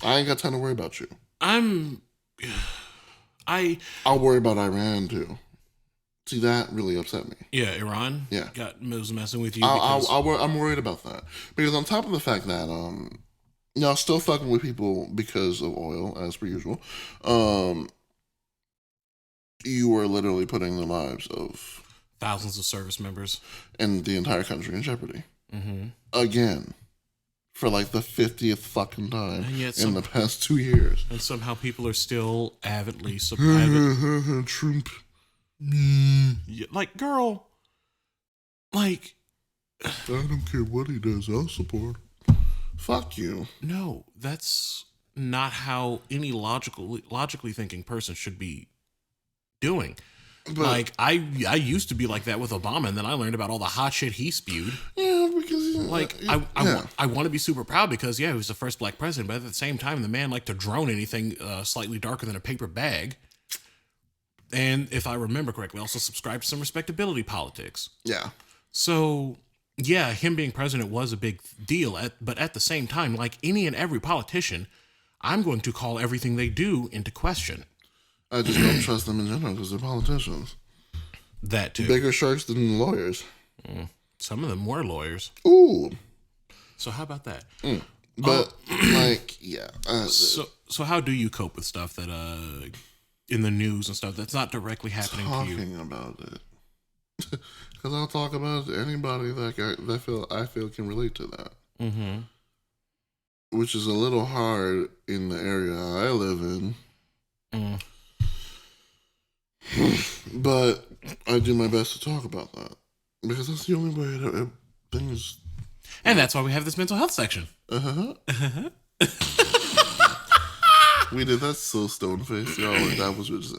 I ain't got time to worry about you. I'll worry about Iran too. See, that really upset me. Yeah, Iran. Yeah, was messing with you. I'm worried about that, because on top of the fact that y'all still fucking with people because of oil, as per usual. You are literally putting the lives of thousands of service members and the entire country in jeopardy. Again. for like the 50th fucking time in the past 2 years. And somehow people are still avidly Trump. like, girl, like, I don't care what he does, I'll support him. Fuck you. No, that's not how any logically thinking person should be doing. But, like, I used to be like that with Obama, and then I learned about all the hot shit he spewed. Yeah, because like I want to be super proud because he was the first black president, but at the same time, the man liked to drone anything slightly darker than a paper bag. And if I remember correctly, also subscribed to some respectability politics. Yeah. So yeah, him being president was a big deal. But at the same time, like any and every politician, I'm going to call everything they do into question. I just don't trust them in general because they're politicians. That too. Bigger sharks than lawyers. Some of them were lawyers. Ooh. So how about that? But like, yeah. So how do you cope with stuff that in the news and stuff that's not directly happening to you? Talking about it. Because I'll talk about anybody that I feel can relate to that. Mm-hmm. Which is a little hard in the area I live in. But I do my best to talk about that. Because that's the only way that things... And that's why we have this mental health section. We did that so stone faced, y'all. Like that was just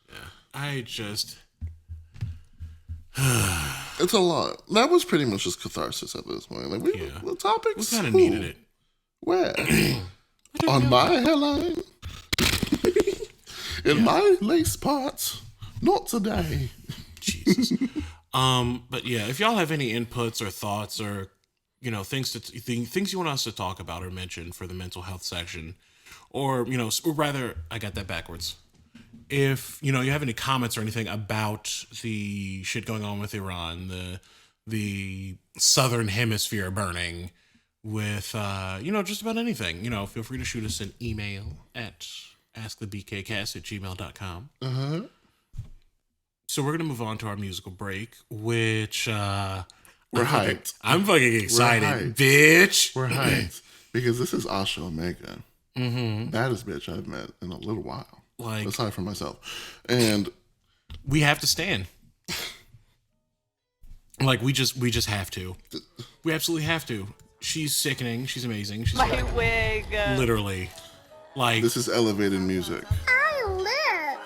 Yeah. I just it's a lot. That was pretty much just catharsis at this point. Like the topics we kind of needed it. Where? On my hairline? In my lace spots? Not today. Jesus. But yeah, if y'all have any inputs or thoughts or things you want us to talk about or mention for the mental health section, or or rather, I got that backwards. If you have any comments or anything about the shit going on with Iran, the southern hemisphere burning, with just about anything, feel free to shoot us an email at askthebkcast@gmail.com. So we're gonna move on to our musical break, which we're hyped. I'm fucking excited, bitch. We're hyped because this is Asha Omega, baddest bitch I've met in a little while. Like, aside from myself, and we have to stand. Like we just have to. We absolutely have to. She's sickening. She's amazing. She's My wig. Literally, like this is elevated music. I live.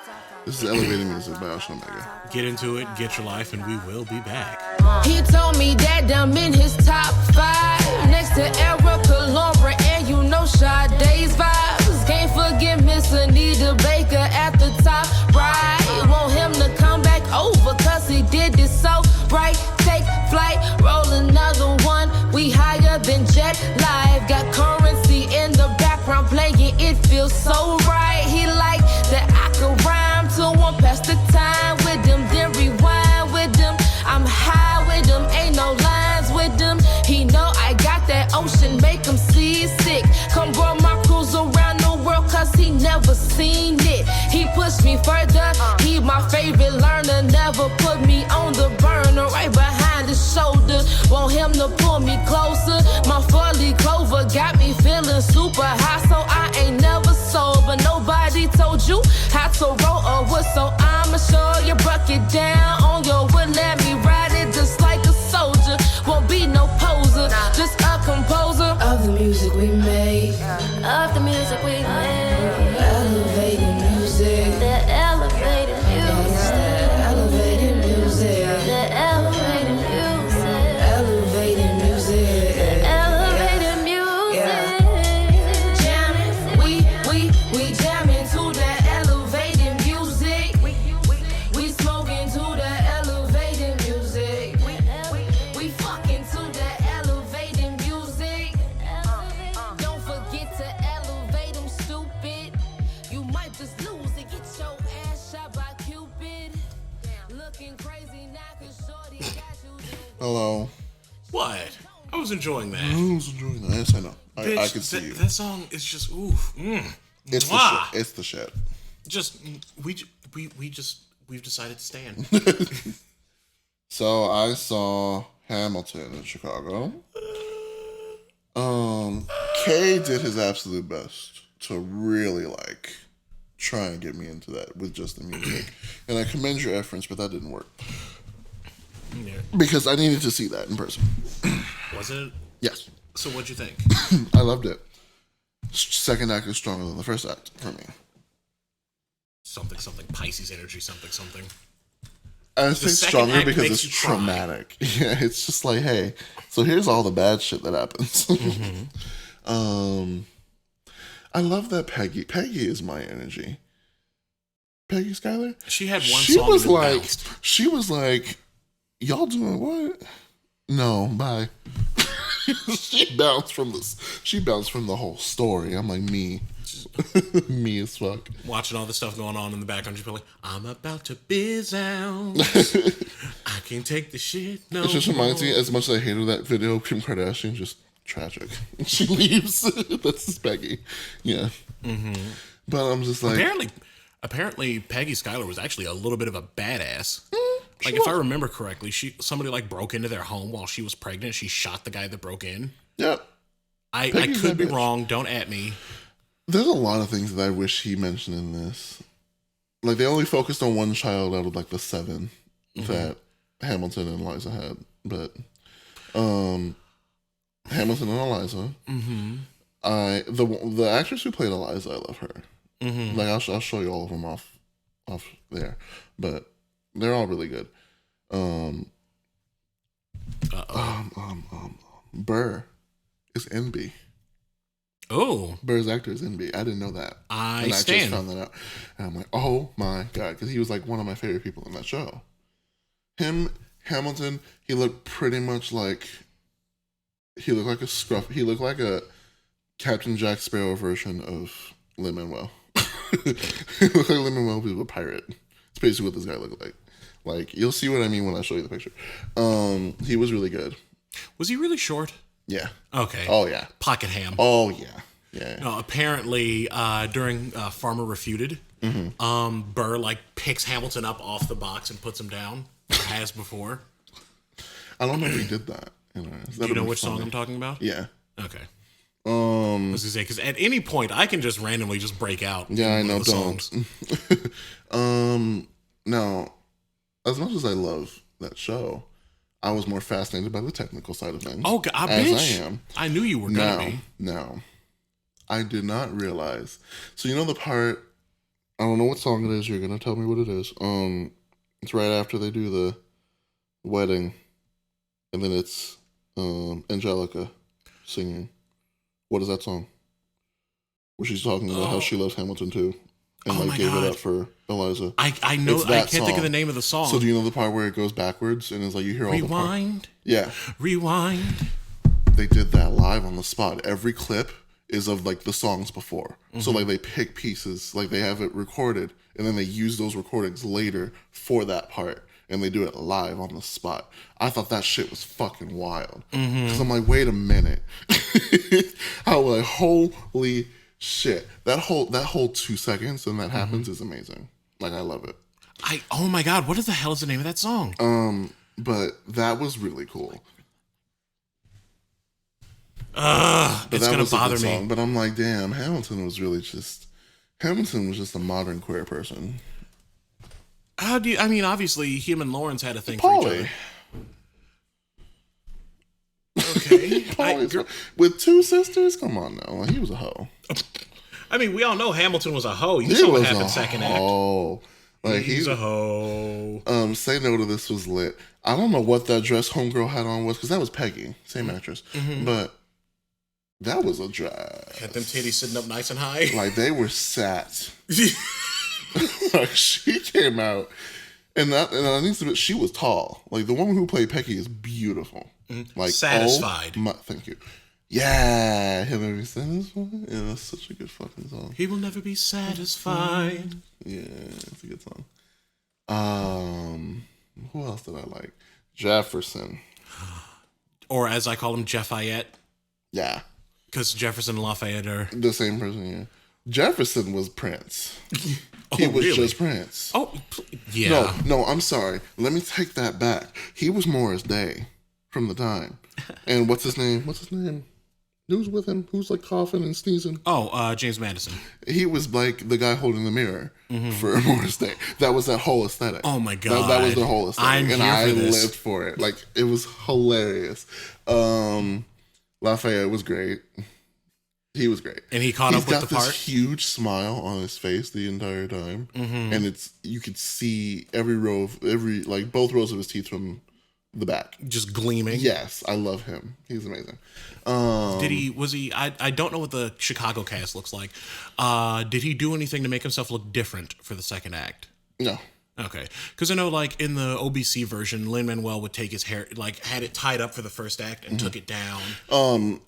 This is elevated music by Asha Omega. Get into it, get your life, and we will be back. He told me that I'm in his top 5, next to Erica Lauren and Sade's vibes. Can't forget Miss Anita Baker at the top right. Want him to come back over cause he did this so right. Take flight, roll another one. We higher than jet live. Got currency in the background playing, it feels so right. He like that I could rhyme to one, pass the time with him, then rewind with him. I'm high with him, ain't no lines with him. He know I got that ocean, make him seasick. Come roll my cruise around the world cause he never seen it. He pushed me further, he my favorite learner. Never put me on the burner, right behind the shoulder. Want him to pull me closer. My 4-leaf clover got me feeling super high, so I ain't never sober. Nobody told you how to roll a whistle. I'ma show you, broke it down on your wood. Let me ride it just like a soldier. Won't be no poser, just a composer of the music we made. Of the music we made. Elevated music. The elevated music. Elevated music. The elevated music. Elevated music. The elevated music. Jamming, we jamming to that elevated music. We smoking to that elevated music. We fucking to that elevated music. Don't forget to elevate them, stupid. You might just lose and get your ass shot by Cupid. Looking crazy now cause shorty got you. Hello. what? I was enjoying that. I was enjoying that. Yes, I know. I Bitch, can see you. That song is just oof. It's the Mwah. shit. It's the shit. Just we've decided to stand. So I saw Hamilton in Chicago. Kay did his absolute best to really like try and get me into that with just the music. And I commend your efforts, but that didn't work. Yeah. Because I needed to see that in person. Was it? Yes. So what'd you think? I loved it. Second act is stronger than the first act for me. Something, Pisces energy, something. I think second stronger act because makes it's you cry. traumatic. Yeah, it's just like, hey, so here's all the bad shit that happens. I love that Peggy is my energy. Peggy Schuyler? She had one song was that like, bounced. she was like, y'all doing what? No, bye. She bounced from the whole story. I'm like, me as fuck. Watching all the stuff going on in the background, she's like, I'm about to biz out. I can't take the shit no It just reminds more. me, as much as I hated that video of Kim Kardashian, just tragic. She leaves. That's just Peggy. Yeah. But I'm just like, Apparently, Peggy Schuyler was actually a little bit of a badass. Like, if I remember correctly, somebody like broke into their home while she was pregnant. She shot the guy that broke in. yep. I Peggy's could that be bitch. wrong. Don't at me. There's a lot of things that I wish he mentioned in this. Like, they only focused on one child out of like the 7 that Hamilton and Eliza had. But Hamilton and Eliza. The actress who played Eliza, I love her. Like, I'll show you all of them off there, but they're all really good. Burr is NB. Oh, Burr's actor is NB. I didn't know that. I and I stand. just found that out. And I'm like, oh my God. Because he was like one of my favorite people in that show. Him, Hamilton, he looked pretty much like, he looked like a Captain Jack Sparrow version of Lin-Manuel. He looked like Lin-Manuel was a pirate. It's basically what this guy looked like. Like, you'll see what I mean when I show you the picture. He was really good. was he really short? Yeah. Okay. Oh, yeah. Pocket ham. Oh, yeah. Yeah. No, apparently, during Farmer Refuted, Burr like picks Hamilton up off the box and puts him down. Or has before. I don't know if he did that. Do you know which song I'm talking about? Yeah. Okay. I was gonna say, because at any point I can just randomly just break out. Yeah, I one know. of the Don't. songs. Now, as much as I love that show, I was more fascinated by the technical side of things. Oh, I as bitch. I am. I knew you were gonna be. No, I did not realize. So you know the part. I don't know what song it is. You're gonna tell me what it is. It's right after they do the wedding, and then it's Angelica singing. What is that song? Where she's talking about how she loves Hamilton too, and Oh my like gave God. it up for Eliza. I know. It's I that can't think of song. the name of the song. So do you know the part where it goes backwards and it's like you hear all the part? Rewind. Yeah, Rewind. they did that live on the spot. Every clip is of like the songs before. So like they pick pieces, like they have it recorded, and then they use those recordings later for that part, and they do it live on the spot. I thought that shit was fucking wild. Because I'm like, wait a minute. I was like, holy shit. That whole 2 seconds and that happens is amazing. Like, I love it. Oh my God, what the hell is the name of that song? But that was really cool. It's that gonna was a good bother me. song. But I'm like, damn, Hamilton was just a modern queer person. How do you? I mean, obviously, him and Lawrence had a thing for each Pauly. other. Okay. Pauly's with 2 sisters? Come on now. He was a hoe. I mean, we all know Hamilton was a hoe. You He saw what was happened a second act. hoe. Like, He's a hoe. Say No to This was lit. I don't know what that dress homegirl had on was, because that was Peggy, same actress. But that was a dress. Had them titties sitting up nice and high. Like, they were sat. Like, she came out, and I need to admit, she was tall. Like, the woman who played Peggy is beautiful. Like, Satisfied. Thank you. Yeah, he'll never be satisfied. Yeah, that's such a good fucking song. He will never be satisfied. Yeah, it's a good song. Who else did I like? Jefferson. Or as I call him, Jeffayette. Yeah, Because Jefferson and Lafayette are the same person. Yeah. Jefferson was Prince. He was really? just Prince. Oh, yeah. No, I'm sorry. Let me take that back. He was Morris Day from the time. And what's his name? Who's with him? Who's like coughing and sneezing? Oh, James Madison. He was like the guy holding the mirror for Morris Day. That was that whole aesthetic. Oh my God. That was the whole aesthetic. I'm and here I for this. lived for it. Like, it was hilarious. Lafayette was great. He was great. And he caught up with the part? He's got this huge smile on his face the entire time. And you could see both rows of his teeth from the back. Just gleaming. Yes, I love him. He's amazing. I don't know what the Chicago cast looks like. Did he do anything to make himself look different for the second act? No. Okay. Because I know, like, in the OBC version, Lin-Manuel would take his hair, like, had it tied up for the first act and took it down.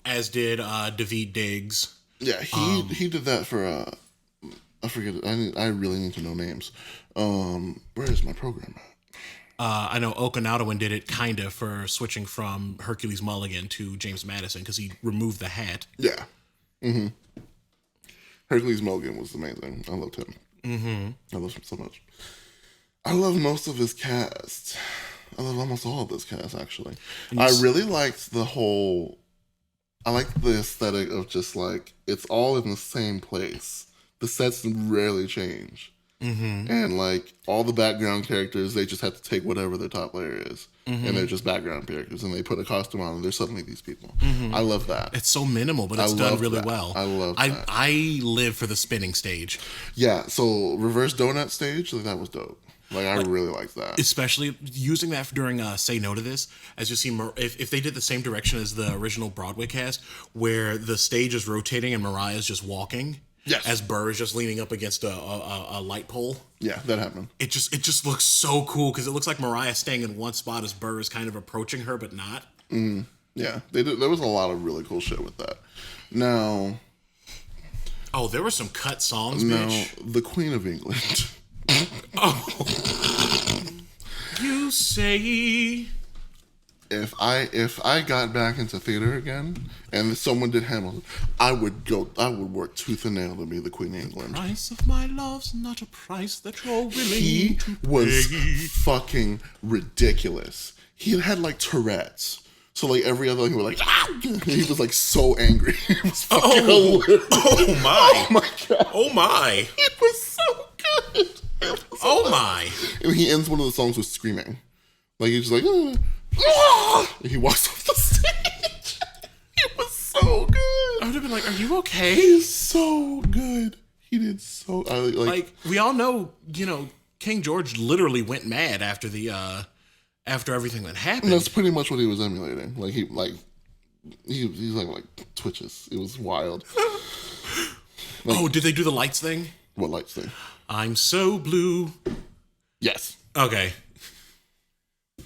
As did Daveed Diggs. Yeah, he did that for, I forget, I really need to know names. Where is my program at? I know Okanawin did it kind of for switching from Hercules Mulligan to James Madison because he removed the hat. Yeah. Hercules Mulligan was amazing. I loved him. I loved him so much. I love most of his cast. I love almost all of his cast, actually. I really liked I liked the aesthetic of just like, it's all in the same place. The sets rarely change. And like all the background characters, they just have to take whatever their top layer is. And they're just background characters. And they put a costume on and they're suddenly these people. I love that. It's so minimal, but it's done really well. I love that. I live for the spinning stage. Yeah, so reverse donut stage, like, that was dope. Like, I really liked that. Especially using that during Say No to This, as you see, if they did the same direction as the original Broadway cast, where the stage is rotating and Mariah's just walking, yes, as Burr is just leaning up against a light pole. Yeah, that happened. It just looks so cool because it looks like Mariah's staying in one spot as Burr is kind of approaching her, but not. Yeah, there was a lot of really cool shit with that. Now, there were some cut songs, bitch. The Queen of England. You say if I got back into theater again and someone did Hamilton, I would work tooth and nail to be the Queen of England. The price of my love's not a price that you're willing He to was pay. fucking ridiculous. He had like Tourette's. So like every other, he was like, ah! He was like so angry. It was fucking hilarious. Oh my! Oh my god! Oh my! It was so good. Oh my! And he ends one of the songs with screaming, like he's just like, ah! And he walks off the stage. It was so good. I would have been like, "Are you okay?" He's so good. He did so. Like we all know, King George literally went mad after after everything that happened. And that's pretty much what he was emulating. Like he's like twitches. It was wild. Did they do the lights thing? What lights thing? I'm so blue. Yes. Okay.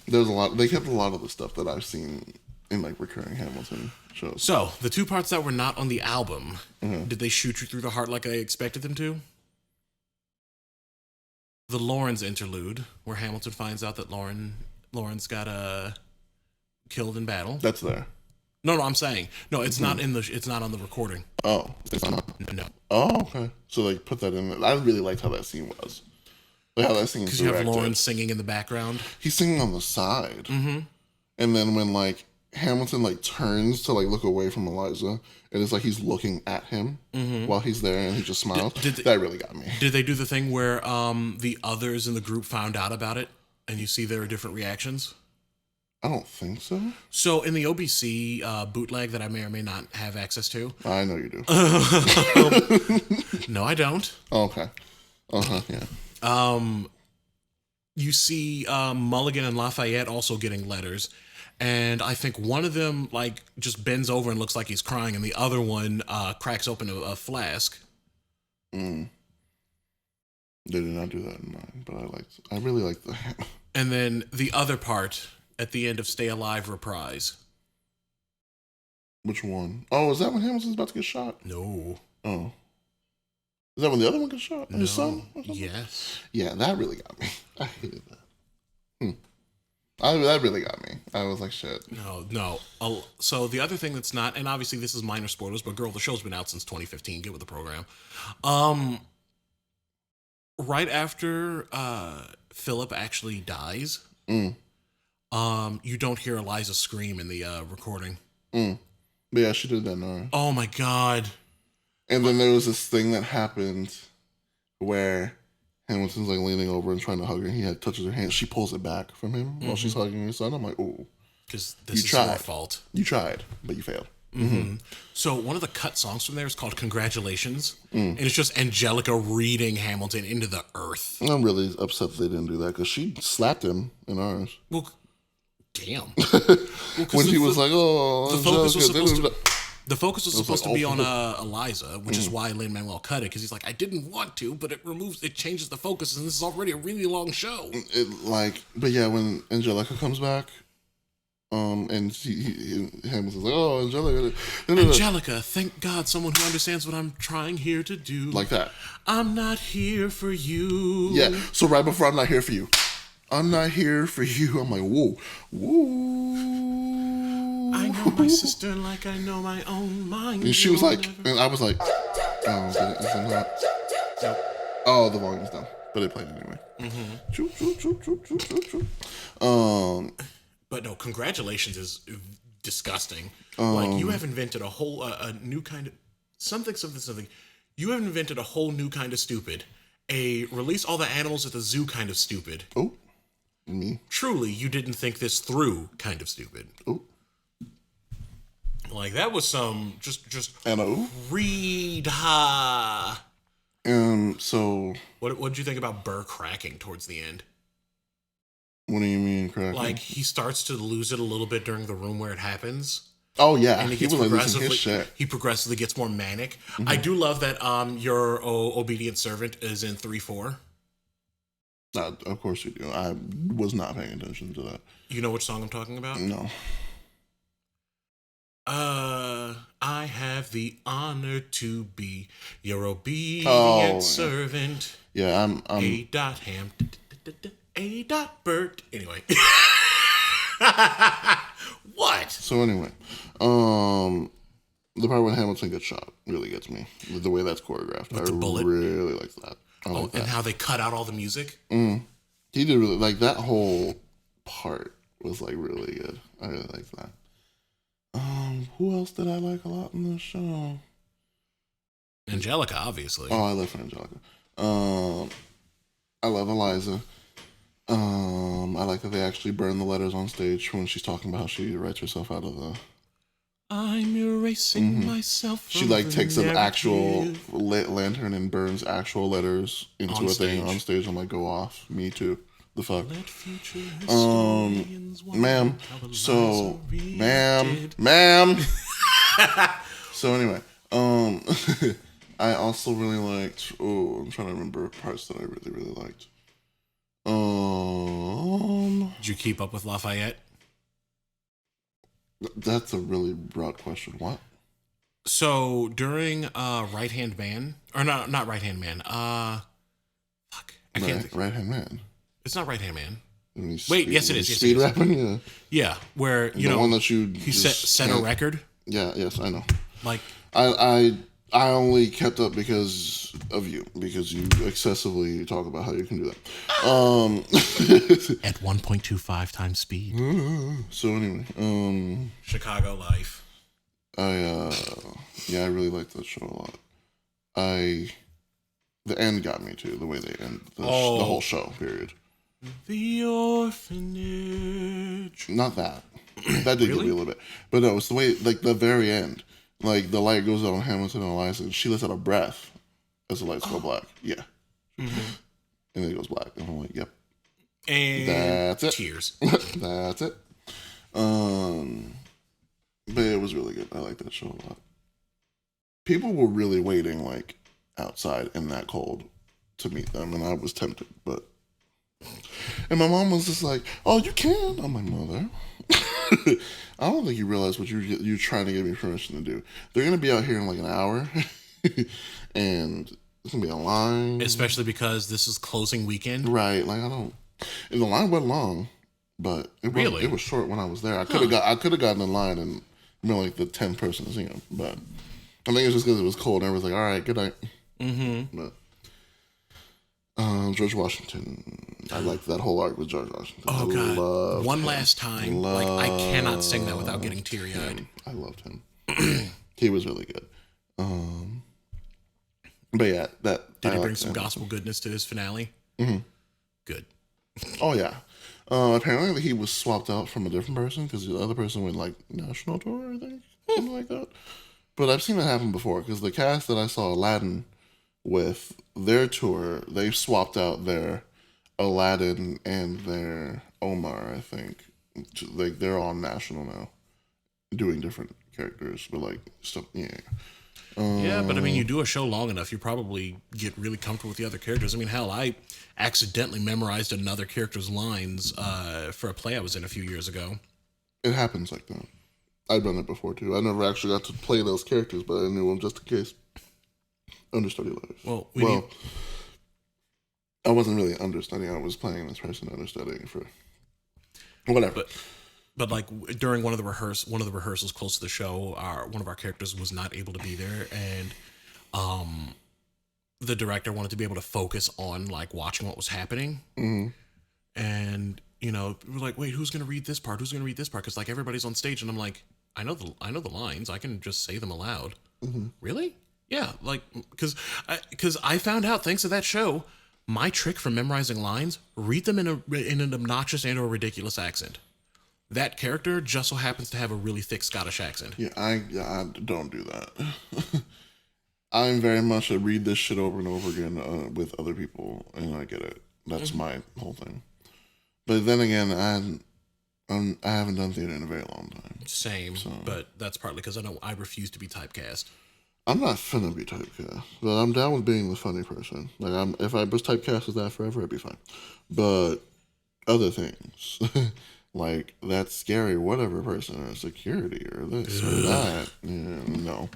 There's a lot. They kept a lot of the stuff that I've seen in like recurring Hamilton shows. So the two parts that were not on the album, did they shoot you through the heart like I expected them to? The Lawrence interlude, where Hamilton finds out that Lawrence got killed in battle. That's there. No, I'm saying no. It's not in it's not on the recording. Oh, it's not. No. Oh, okay. So they put that in there. I really liked how that scene was. Like how that scene Because you have Lawrence singing in the background. He's singing on the side, and then when like Hamilton like turns to like look away from Eliza, and it's like he's looking at him while he's there, and he just smiles. That really got me. Did they do the thing where the others in the group found out about it, and you see there are different reactions? I don't think so. So in the OBC bootleg that I may or may not have access to. I know you do. No, I don't. Oh, okay. Yeah. You see Mulligan and Lafayette also getting letters. And I think one of them like just bends over and looks like he's crying, and the other one cracks open a flask. They did not do that in mine, but I really liked that. And then the other part at the end of Stay Alive Reprise. Which one? Oh, is that when Hamilton's about to get shot? No. Oh. Is that when the other one gets shot? No. His son? Yes. Yeah, that really got me. I hated that. That really got me. I was like, shit. No. So the other thing that's not, and obviously this is minor spoilers, but girl, the show's been out since 2015. Get with the program. Right after Philip actually dies, you don't hear Eliza scream in the recording. But yeah, she did that, Nora. Oh my god. And then there was this thing that happened where Hamilton's like leaning over and trying to hug her. He touches her hand. She pulls it back from him while she's hugging her son. I'm like, ooh. Because this is your fault. You tried, but you failed. So one of the cut songs from there is called Congratulations. And it's just Angelica reading Hamilton into the earth. I'm really upset that they didn't do that because she slapped him in ours. Well, damn. When he was like, oh, the focus was supposed to be on Eliza, which is why Lin-Manuel cut it, because he's like, I didn't want to, but it changes the focus, and this is already a really long show. But yeah, when Angelica comes back, and Hamilton's like, oh, Angelica. Angelica, thank God someone who understands what I'm trying here to do. Like that. I'm not here for you. Yeah, so right before I'm not here for you. I'm not here for you. I'm like, whoa. I know my sister like I know my own mind. And she was like, and I was like, oh, is it not? Nope. Oh, the volume's down. But it played anyway. But no, Congratulations is disgusting. Like, you have invented a whole, a new kind of, something. You have invented a whole new kind of stupid. A release all the animals at the zoo kind of stupid. Oh, me. Truly, you didn't think this through kind of stupid. Oh. Like, that was some, just Anna. read ha. So. What did you think about Burr cracking towards the end? What do you mean cracking? Like, he starts to lose it a little bit during the room where it happens. Oh yeah, and he was like losing his shit. He progressively gets more manic. I do love that your obedient servant is in 3/4. Of course you do. I was not paying attention to that. You know which song I'm talking about? No. I have the honor to be your obedient servant. Yeah, I'm A.Ham. A.Bert. Anyway. What? So anyway, the part when Hamilton gets shot really gets me. The way that's choreographed. With the bullet? Really like that. And how they cut out all the music? He did really, like, that whole part was, like, really good. I really liked that. Who else did I like a lot in this show? Angelica, obviously. Oh, I love Angelica. I love Eliza. I like that they actually burn the letters on stage when she's talking about how she writes herself out of the... I'm erasing myself from she, like, takes an actual lantern and burns actual letters into a thing on stage. I'm like, go off. Me too. The fuck. Ma'am. So, ma'am. So anyway, I also really liked, I'm trying to remember parts that I really, really liked. Did you keep up with Lafayette? That's a really broad question. What? So during Right Hand Man, or not Right Hand Man. Fuck, I can't think. Right Hand Man. It's not Right Hand Man. Wait, yes, it is. Speed rapping, yeah. Yeah, where the one that he set a record. Yeah, yes, I know. Like I only kept up because of you, because you excessively talk about how you can do that. At 1.25 times speed. So anyway, Chicago Life. I really liked that show a lot. The end got me too, the way they end the whole show, period. The orphanage. Not that. That did get me a little bit. But no, it's the way, like, the very end. Like, the light goes out on Hamilton and Eliza, and she lets out a breath as the lights go black. Yeah. Mm-hmm. And then it goes black. And I'm like, yep. And that's it. Tears. That's it. But it was really good. I like that show a lot. People were really waiting, like, outside in that cold to meet them, and I was tempted, but... And my mom was just like, oh, you can? I'm like, mother... I don't think you realize what you're trying to give me permission to do. They're going to be out here in like an hour, and it's going to be a line. Especially because this is closing weekend. Right. Like, and the line went long, but Really? it was short when I was there. I could have gotten in line and been like the 10th person to see him, but I think it's just because it was cold and everyone's like, all right, good night. Mm-hmm. But George Washington, I liked that whole arc with George Washington. Oh God! One last time, like I cannot sing that without getting teary eyed. I loved him. He was really good. But yeah, Did he bring some gospel goodness to his finale? Mm-hmm. Good. Oh yeah. Apparently he was swapped out from a different person because the other person went like national tour, I think, something like that. But I've seen it happen before because the cast that I saw Aladdin with, their tour, they swapped out their Aladdin and their Omar, I think. Like they're all national now, doing different characters, but like stuff. Yeah. Yeah, but I mean, you do a show long enough, you probably get really comfortable with the other characters. I mean, hell, I accidentally memorized another character's lines for a play I was in a few years ago. It happens like that. I've done it before too. I never actually got to play those characters, but I knew them just in case. Understudy letters. Well, I wasn't really understudying. I was playing this person understudying for whatever. But like during one of the rehearsals close to the show, one of our characters was not able to be there, and the director wanted to be able to focus on like watching what was happening. Mm-hmm. And we were like, wait, who's gonna read this part? Who's gonna read this part? Because like everybody's on stage, and I'm like, I know the lines. I can just say them aloud. Mm-hmm. Really? Yeah, like because I found out thanks to that show, my trick for memorizing lines: read them in an obnoxious and or ridiculous accent. That character just so happens to have a really thick Scottish accent. Yeah, I don't do that. I'm very much a read this shit over and over again with other people, and I get it. That's my whole thing. But then again, I haven't done theater in a very long time. Same, so. But that's partly because I refuse to be typecast. I'm not finna be typecast, but I'm down with being the funny person. Like if I was typecast as that forever, I'd be fine. But other things, like that scary whatever person or security or this or that, no,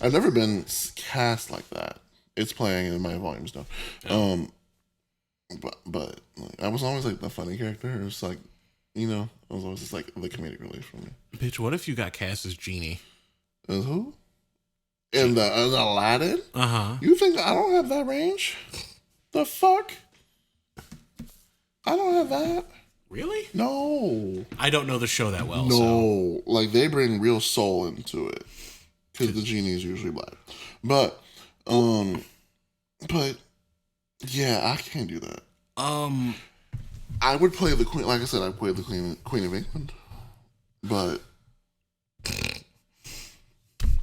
I've never been cast like that. It's playing in my volume stuff. Yeah. But like, I was always like the funny character. It was like, I was always just like the comedic relief for me. Bitch, what if you got cast as Genie? As who? In the Aladdin? Uh-huh. You think I don't have that range? The fuck? I don't have that. Really? No. I don't know the show that well. No. So. Like, they bring real soul into it. Because the genie is usually black. But, yeah, I can't do that. I would play the queen, like I said, I played the Queen of England. But...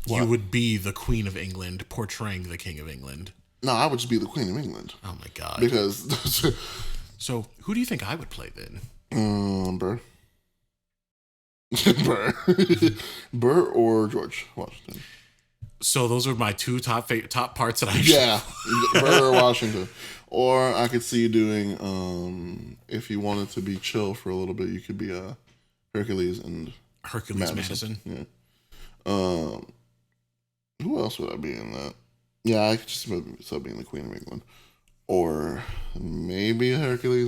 You would be the Queen of England portraying the King of England. No, I would just be the Queen of England. Oh my God. Because... So, who do you think I would play then? Burr. Burr or George Washington. So those are my two top parts that I Yeah, Burr or Washington. Or I could see you doing, if you wanted to be chill for a little bit, you could be Hercules and Madison. Yeah. Who else would I be in that? Yeah, I could just start being the Queen of England. Or maybe Hercules,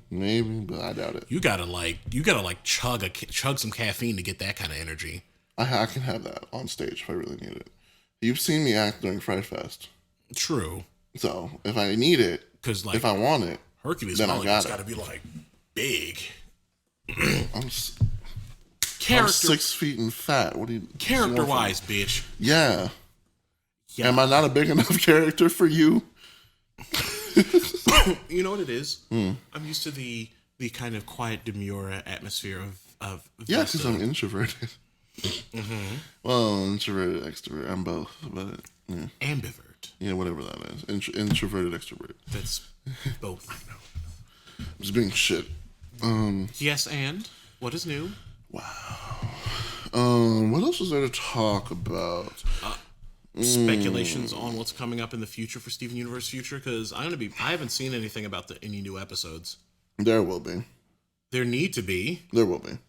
maybe, but I doubt it. You gotta chug some caffeine to get that kind of energy. I can have that on stage if I really need it. You've seen me act during Fright Fest. True. So if I need it, if I want it, Hercules, then I got it. Gotta be like big. I'm 6 feet and fat. What do you character-wise, bitch? Yeah. Am I not a big enough character for you? You know what it is? I'm used to the kind of quiet, demure atmosphere of yeah, because I'm introverted. Mm-hmm. Well, introverted, extrovert. I'm both, but yeah. Ambivert. Yeah, whatever that is. Introverted, extrovert. That's both. I'm just being shit. Yes, and what is new? Wow. What else is there to talk about? Speculations on what's coming up in the future for Steven Universe future, because I haven't seen anything about any new episodes. There will be. There need to be. There will be.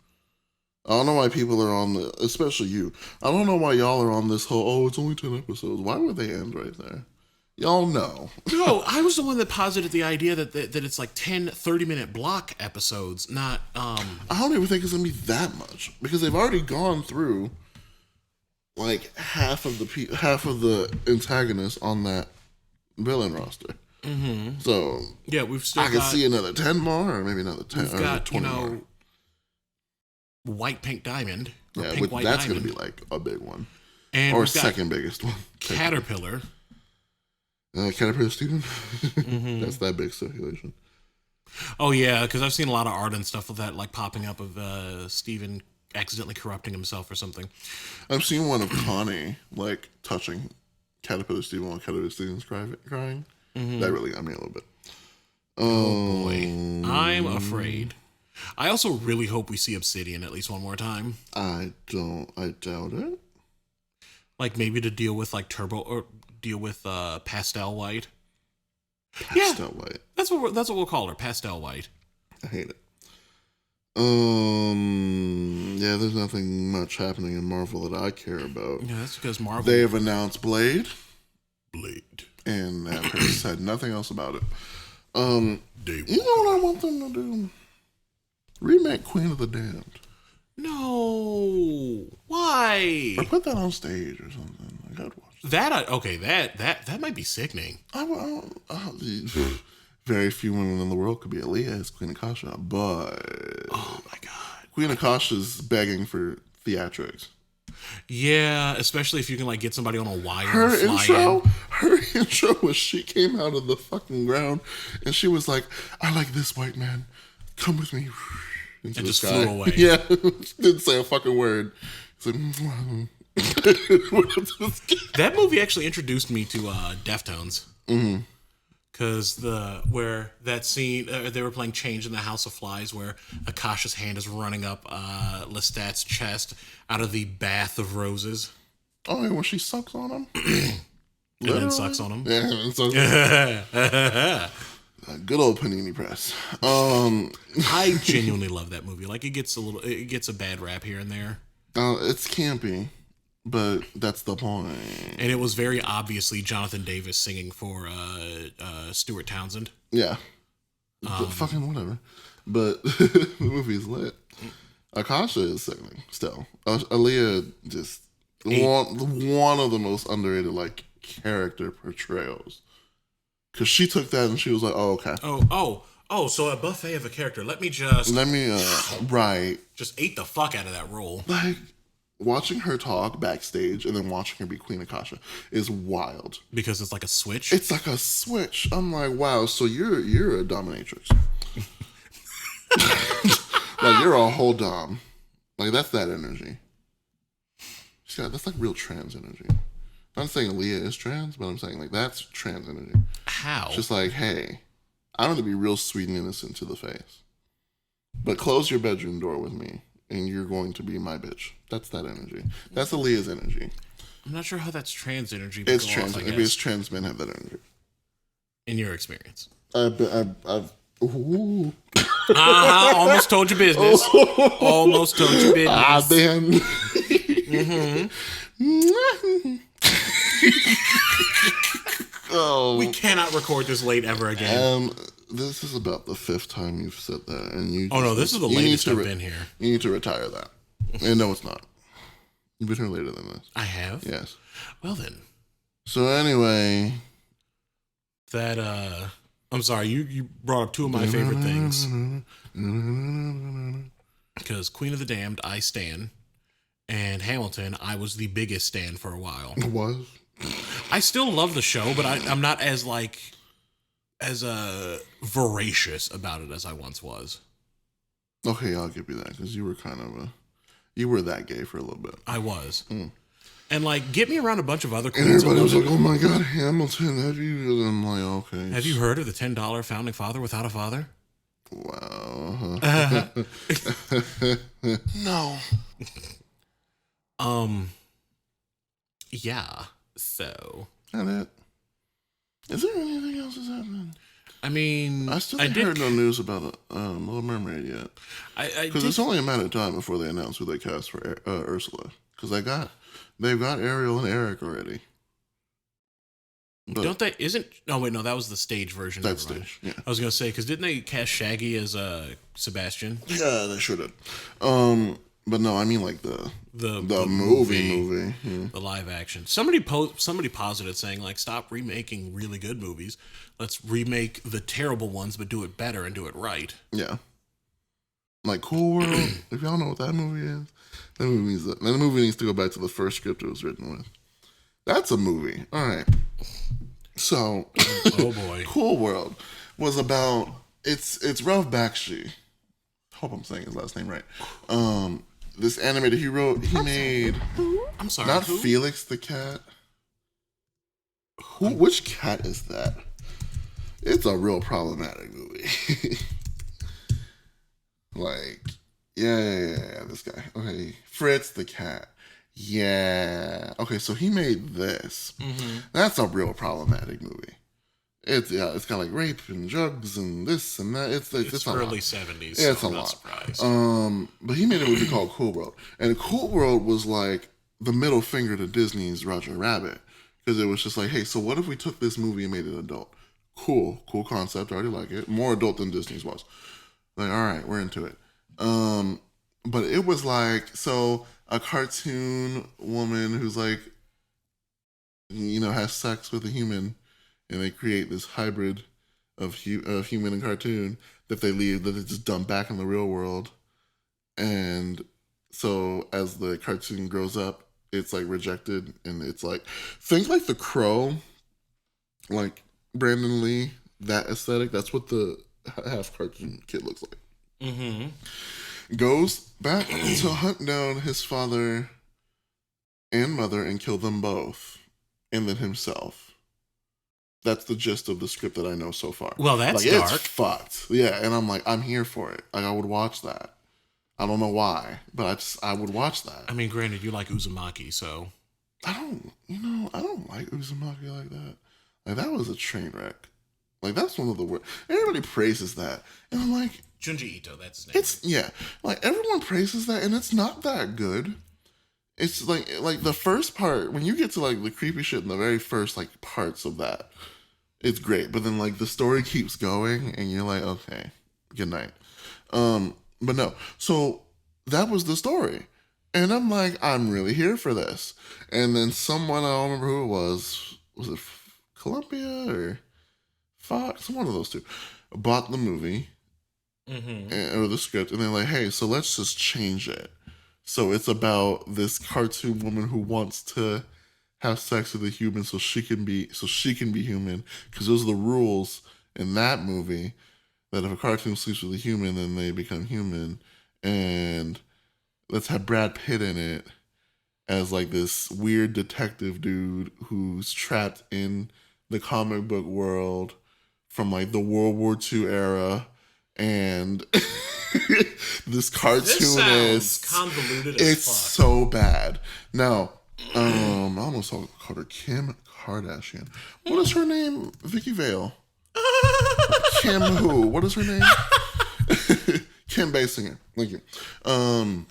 I don't know why people are on especially you. I don't know why y'all are on this whole, it's only 10 episodes. Why would they end right there? Y'all know. No, I was the one that posited the idea that it's like 10 30-minute block episodes, not I don't even think it's gonna be that much because they've already gone through like half of the antagonists on that villain roster. Mm-hmm. So yeah, we've still I can see another 10 more, or maybe another 10. We've got 20 more. White Pink Diamond. Yeah, Pink, White that's Diamond. gonna be like a big one, and or second biggest one. Caterpillar. Caterpillar Steven. Mm-hmm. That's that big speculation. Oh yeah, because I've seen a lot of art and stuff with that, like popping up of Steven accidentally corrupting himself or something. I've seen one of Connie like touching Caterpillar Steven while Caterpillar Steven's crying. Mm-hmm. That really got me a little bit. Oh boy, I'm afraid. I also really hope we see Obsidian at least one more time. I doubt it. Like maybe to deal with like Turbo or deal with Pastel White. Pastel White. That's what we'll call her, Pastel White. I hate it. Yeah, there's nothing much happening in Marvel that I care about. Yeah, that's because Marvel. They have announced Blade, and and that said nothing else about it. You know what I want them to do? Remake Queen of the Damned. No, why? Or put that on stage or something. I gotta watch that. Okay, that might be sickening. Very few women in the world could be Aaliyah as Queen Akasha, but oh my god, Queen Akasha's begging for theatrics. Yeah, especially if you can like get somebody on a wire. Her and fly intro was she came out of the fucking ground and she was like, "I like this white man. Come with me." And just flew away. Yeah, didn't say a fucking word. Like, that movie actually introduced me to Deftones. Mm-hmm. Because that scene, they were playing Change in the House of Flies, where Akasha's hand is running up Lestat's chest out of the bath of roses. Oh, yeah, when she sucks on him? And then sucks on him. Yeah, and sucks on him. Good old Panini Press. I genuinely love that movie. Like it gets a bad rap here and there. It's campy, but that's the point. And it was very obviously Jonathan Davis singing for Stuart Townsend. Yeah. Fucking whatever. But the movie's lit. Akasha is sickening still. Aaliyah just one of the most underrated like character portrayals. Because she took that and she was like, "Oh, okay. Oh, so a buffet of a character. Let me right. Just ate the fuck out of that role. Like, watching her talk backstage and then watching her be Queen Akasha is wild. Because it's like a switch? It's like a switch. I'm like, wow, so you're a dominatrix. Like, you're a whole dom. Like, that's that energy. That's like real trans energy. I'm not saying Aaliyah is trans, but I'm saying like that's trans energy. How? Just like, hey, I'm gonna be real sweet and innocent to the face, but close your bedroom door with me, and you're going to be my bitch. That's that energy. That's Aaliyah's energy. I'm not sure how that's trans energy. It's trans. Maybe it's trans men have that energy. In your experience, I've ooh. Almost told your business. Almost told your business. Damn. We cannot record this late ever again. This is about the 5th time you've said that, and you. Oh no, this is the latest I've been here. You need to retire that. And no, it's not. You've been here later than this. I have. Yes. Well then. So anyway, that I'm sorry. You brought up two of my favorite things. Because Queen of the Damned, I stan, and Hamilton, I was the biggest stan for a while. It was. I still love the show, but I'm not as voracious about it as I once was. Okay, I'll give you that because you were you were that gay for a little bit. I was, and like get me around a bunch of other. And everybody was like, "Oh my god, Hamilton! Have you?" And I'm like, "Okay." Have you heard of the $10 founding father without a father? Wow. No. Yeah. So. And it. Is there anything else that's happening? I mean, I still haven't heard no news about Little Mermaid yet. Because it's only a matter of time before they announce who they cast for Ursula. Because they've got Ariel and Eric already. Don't they? Isn't? Oh wait, no, that was the stage version. That's Never mind. stage. Yeah. I was gonna say because didn't they cast Shaggy as Sebastian? Yeah, they sure did. But no, I mean like the movie. Yeah. The live action. Somebody posited saying like, stop remaking really good movies. Let's remake the terrible ones, but do it better and do it right. Yeah. Like Cool World. If y'all know what that movie is, that movie needs to go back to the first script it was written with. That's a movie. All right. So, oh boy, Cool World was about it's Ralph Bakshi. Hope I'm saying his last name right. This animated he made. I'm sorry, not who? Felix the cat. Which cat is that? It's a real problematic movie. Like, yeah, this guy. Okay, Fritz the cat. Yeah. Okay, so he made this. Mm-hmm. That's a real problematic movie. It's got like rape and drugs and this and that. It's early 70s. Yeah, it's so a I'm lot. Not surprised. But he made a movie called Cool World, and Cool World was like the middle finger to Disney's Roger Rabbit, because it was just like, hey, so what if we took this movie and made it adult? Cool concept. I already like it. More adult than Disney's was. Like, all right, we're into it. But it was like, so a cartoon woman who's like, has sex with a human, and they create this hybrid of human and cartoon that they just dump back in the real world. And so as the cartoon grows up, it's like rejected, and it's like, think like The Crow, like Brandon Lee, that aesthetic. That's what the half cartoon kid looks like. Mm-hmm. Goes back to hunt down his father and mother and kill them both, and then himself. That's the gist of the script that I know so far. Well, that's like, dark. It's fucked. Yeah, and I'm like, I'm here for it. Like, I would watch that. I don't know why, but I would watch that. I mean, granted, you like Uzumaki, so I don't like Uzumaki like that. Like, that was a train wreck. Like, that's one of the worst. Everybody praises that, and I'm like, Junji Ito, that's his name. It's like everyone praises that, and it's not that good. It's like the first part, when you get to like the creepy shit in the very first like parts of that, it's great. But then like the story keeps going, and you're like, okay, good night. But no, so that was the story, and I'm like, I'm really here for this. And then someone, I don't remember who it was it Columbia or Fox? One of those two bought the movie. Mm-hmm. Or the script, and they're like, hey, so let's just change it. So it's about this cartoon woman who wants to have sex with a human so she can be human, because those are the rules in that movie, that if a cartoon sleeps with a human, then they become human. And let's have Brad Pitt in it as like this weird detective dude who's trapped in the comic book world from like the World War II era. And this cartoonist, convoluted. It's so bad. Now, I almost called her Kim Kardashian. What is her name? Vicky Vale. Kim who? What is her name? Kim Basinger. Thank you. I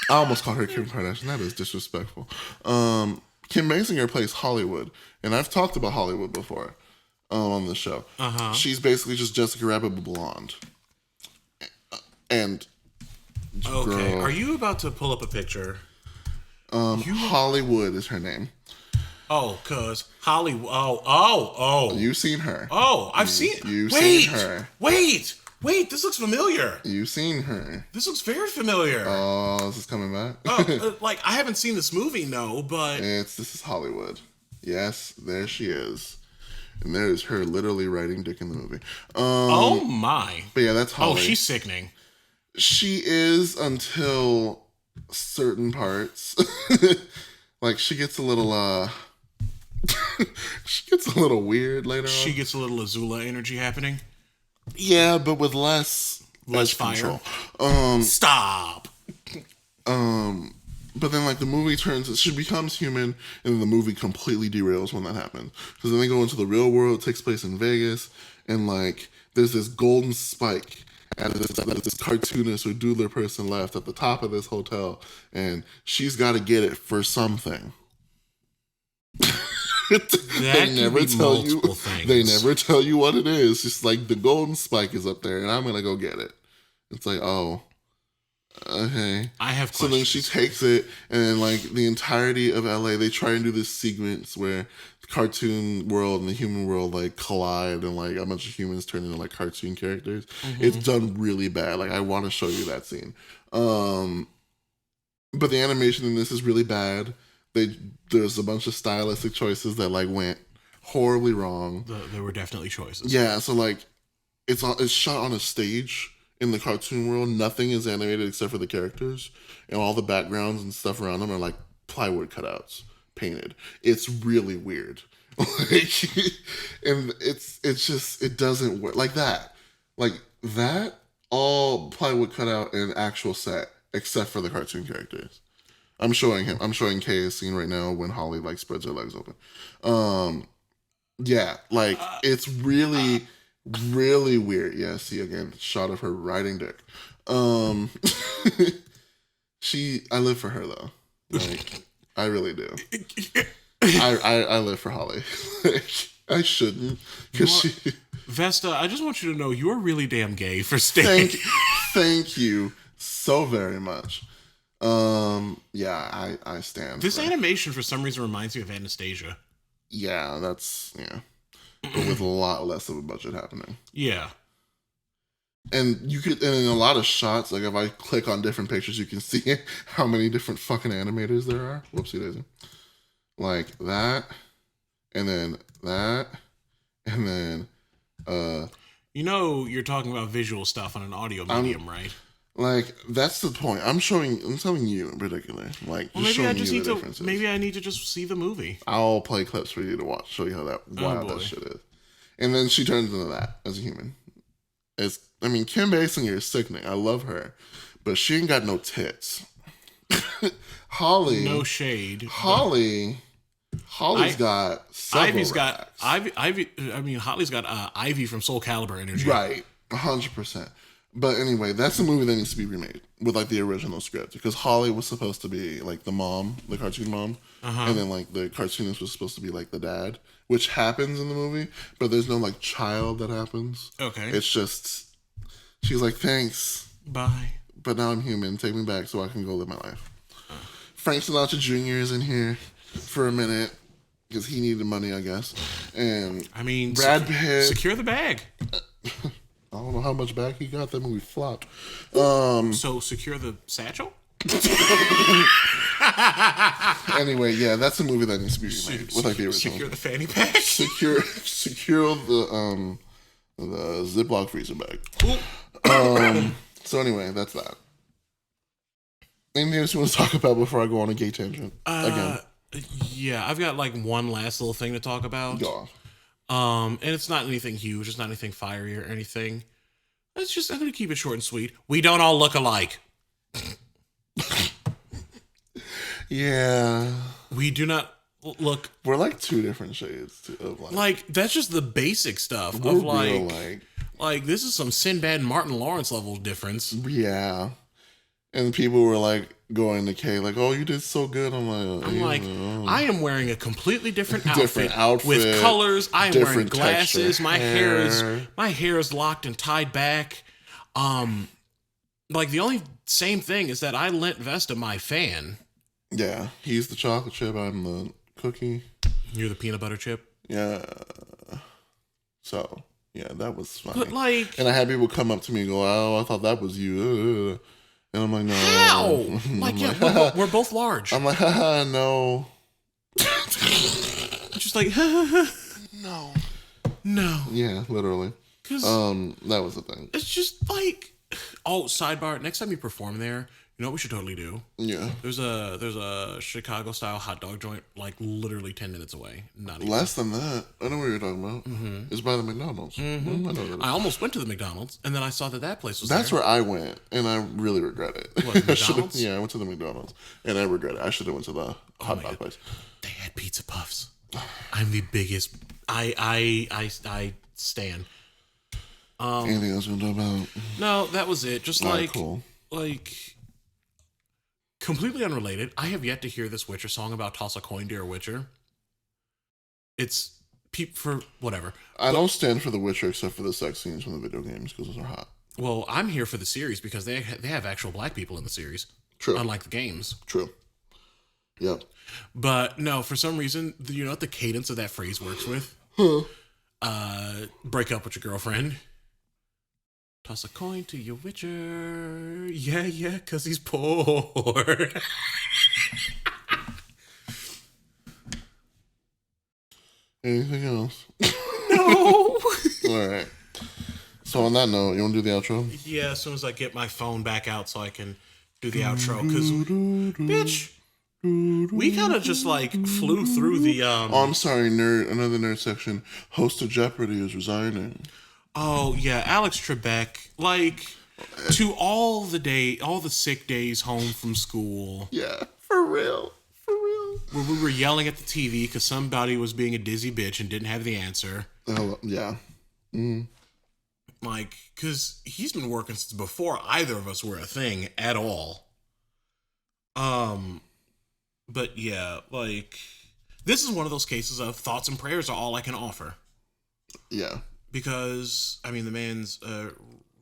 almost called her Kim Kardashian. That is disrespectful. Kim Basinger plays Hollywood, and I've talked about Hollywood before. On the show. Uh-huh. She's basically just Jessica Rabbit but blonde. And okay, girl, are you about to pull up a picture? Hollywood is her name. Oh, cause Hollywood. Oh. You've seen her. Oh, I've seen. You've seen her. Wait. This looks familiar. You've seen her. This looks very familiar. Oh, this is coming back. Like I haven't seen this movie, no, but this is Hollywood. Yes, there she is. And there's her literally writing dick in the movie. Oh my. But yeah, that's Holly. Oh, she's sickening. She is until certain parts. Like she gets a little she gets a little weird later on. She gets a little Azula energy happening. Yeah, but with less fire. Control. Stop. But then, like, the movie she becomes human, and then the movie completely derails when that happens. Because then they go into the real world, it takes place in Vegas, and, like, there's this golden spike, and this cartoonist or doodler person left at the top of this hotel, and she's got to get it for something. That could be multiple things. They never tell you what it is. It's like the golden spike is up there, and I'm gonna go get it. It's like, oh, okay. I have So questions. then she takes it, and then like the entirety of LA, they try and do this sequence where the cartoon world and the human world like collide, and like a bunch of humans turn into like cartoon characters. It's done really bad. Like I want to show you that scene. But the animation in this is really bad. There's a bunch of stylistic choices that like went horribly wrong. There were definitely choices. Yeah, so like it's shot on a stage in the cartoon world. Nothing is animated except for the characters, and all the backgrounds and stuff around them are like plywood cutouts painted. It's really weird. Like, and it's just it doesn't work like that. Like that all plywood cutout and actual set except for the cartoon characters. I'm showing Kay a scene right now when Holly like spreads her legs open. Yeah, like it's really, really weird. Yeah, see again, shot of her riding dick. I live for her though. Like I really do. I live for Holly. I shouldn't because Vesta, I just want you to know you're really damn gay for staying. Thank you so very much. Yeah, I stand. This animation for some reason reminds me of Anastasia. Yeah, but with a lot less of a budget happening. Yeah. And in a lot of shots, like if I click on different pictures, you can see how many different fucking animators there are. Whoopsie daisy. Like that, and then that, and then you're talking about visual stuff on an audio medium, right? Like that's the point. I'm telling you in particular. Like Well, just maybe I showing just you need the to. differences. Maybe I need to just see the movie. I'll play clips for you to watch, show you how wild that shit is. And then she turns into that as a human. Kim Basinger is sickening. I love her, but she ain't got no tits. Holly, No shade. Holly's got several Ivy's got racks. Ivy. I mean, Holly's got Ivy from Soul Calibur energy. Right, 100%. But anyway, that's a movie that needs to be remade with like the original script because Holly was supposed to be like the mom, the cartoon mom, and then like the cartoonist was supposed to be like the dad, which happens in the movie, but there's no like child that happens. Okay. It's just she's like, thanks, Bye. but now I'm human. Take me back so I can go live my life. Frank Sinatra Jr. is in here for a minute because he needed money, I guess. And I mean, Brad Pitt. Secure the bag. I don't know how much back he got. That movie flopped. So secure the satchel. Anyway, yeah, that's a movie that needs to be remade with like the original. Secure the fanny pack. Secure the Ziploc freezer bag. So anyway, that's that. Anything else you want to talk about before I go on a gay tangent again? Yeah, I've got like one last little thing to talk about. Go off. And it's not anything huge. It's not anything fiery or anything. I'm going to keep it short and sweet. We don't all look alike. Yeah. We do not look We're like two different shades of like. like that's just the basic stuff We're of real, like this is some Sinbad and Martin Lawrence level difference. Yeah. And people were like going to Kay like, "Oh, you did so good." I'm like, I am wearing a completely different Different outfit, with colors. I am wearing different glasses. texture My hair. hair is locked and tied back. Like the only same thing is that I lent Vesta my fan. Yeah, he's the chocolate chip. I'm the cookie. You're the peanut butter chip. Yeah. So yeah, that was funny. But like, and I had people come up to me and go, "Oh, I thought that was you." And I'm like, "No." how? I'm Like, yeah, like, we're both large. I'm like, haha, no. Just like, No. no. Yeah, literally. Because that was the thing. it's just like, oh, sidebar. Next time you perform there, you know what we should totally do? Yeah. There's a Chicago style hot dog joint like literally 10 minutes away. Not even. Less than that. I know what you're talking about. Mm-hmm. It's by the McDonald's. Mm-hmm. I know that. I almost went to the McDonald's and then I saw that place was That's there. where I went, and I really regret it. What, I should've- McDonald's? yeah, I went to the McDonald's, and I regret it. I should have went to the hot dog place. They had pizza puffs. I'm the biggest. I stand. Anything else you want to talk about? No, that was it. Just Alright, like cool. like completely unrelated. I have yet to hear this Witcher song about toss a coin, dear Witcher. it's for whatever. I don't stand for The Witcher except for the sex scenes from the video games because those are hot. Well, I'm here for the series because they have actual black people in the series. True. Unlike the games. True. Yep. But no, for some reason, you know what the cadence of that phrase works with? Break up with your girlfriend. Toss a coin to your witcher. Yeah, because he's poor. Anything else? No. All right. So on that note, you want to do the outro? Yeah, as soon as I get my phone back out so I can do the outro. Because, bitch, we kind of just like flew through the... Oh, I'm sorry, nerd. Another nerd section. Host of Jeopardy is resigning. Oh, yeah, Alex Trebek. Like, to all the sick days home from school. Yeah, for real. Where we were yelling at the TV because somebody was being a dizzy bitch and didn't have the answer. Yeah. Mm. Like, because he's been working since before either of us were a thing at all. But yeah, like, this is one of those cases of thoughts and prayers are all I can offer. Yeah. Because, I mean, the man's a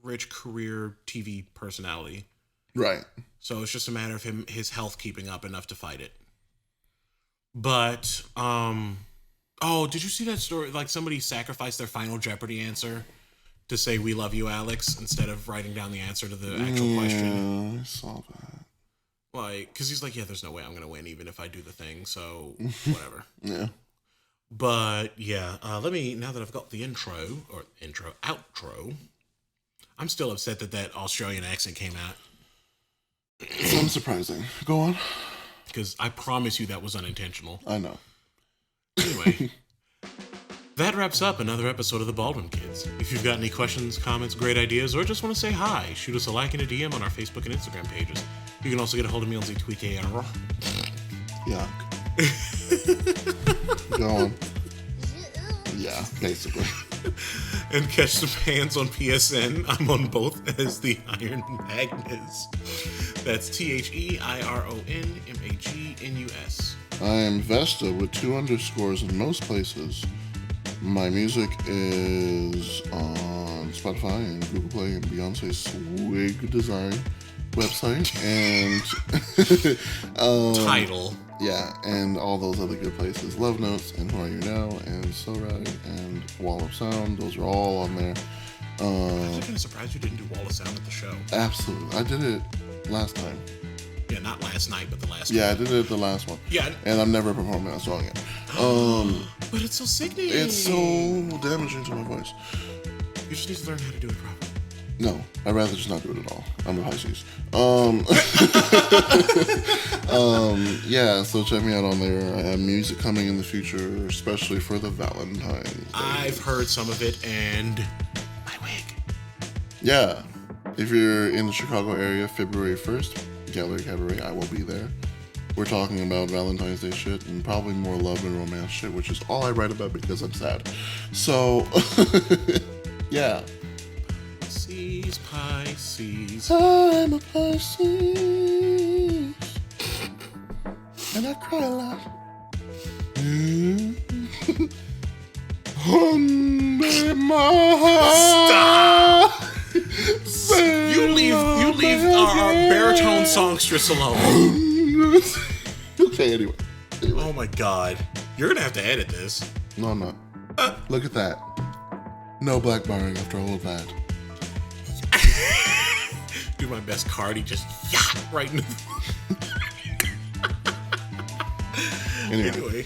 rich career TV personality. Right. So it's just a matter of his health keeping up enough to fight it. But, oh, did you see that story? Like, somebody sacrificed their Final Jeopardy answer to say, "We love you, Alex," instead of writing down the answer to the actual question. I saw that. Like, because he's like, yeah, there's no way I'm going to win even if I do the thing, so whatever. Yeah. But, yeah, now that I've got the outro, I'm still upset that Australian accent came out. Some surprising. Go on. Because I promise you that was unintentional. I know. Anyway, that wraps up another episode of the Baldwin Kids. If you've got any questions, comments, great ideas, or just want to say hi, shoot us a like and a DM on our Facebook and Instagram pages. You can also get a hold of me on ZTweekAR. Yuck. Go on. Yeah, basically. And catch some hands on PSN. I'm on both as the Iron Magnus. That's THEIRONMAGNUS. I am Vesta with 2 underscores in most places. My music is on Spotify and Google Play and Beyonce's Swig Design website and Title. Yeah, and all those other good places. Love Notes and Who Are You Now and So Right and Wall of Sound. Those are all on there. I'm kind of surprised you didn't do Wall of Sound at the show. Absolutely. I did it last time. Yeah, not last night, but the last Yeah, one. I did it at the last one. Yeah. And I'm never performing that song again. But it's so sickening. It's so damaging to my voice. You just need to learn how to do it properly. No, I'd rather just not do it at all. I'm a Pisces. Yeah, so check me out on there. I have music coming in the future, especially for the Valentine's Day. I've heard some of it, and my wig. Yeah, if you're in the Chicago area, February 1st, Gallery Cabaret, I will be there. We're talking about Valentine's Day shit and probably more love and romance shit, which is all I write about because I'm sad. So, yeah. Pisces. I'm a Pisces, and I cry a lot. Under my heart. Stop. You leave our baritone songstress alone. Okay, anyway. Oh my god. You're gonna have to edit this. No, I'm not. Look at that. No black barring after all of that. Do my best Cardi, just yacht right in the... Anyway,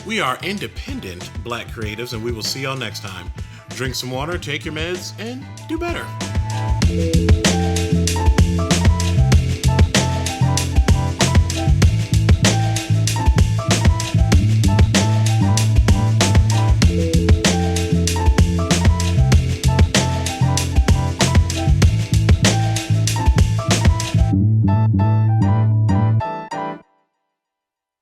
we are independent black creatives, and we will see y'all next time. Drink some water, take your meds, and do better.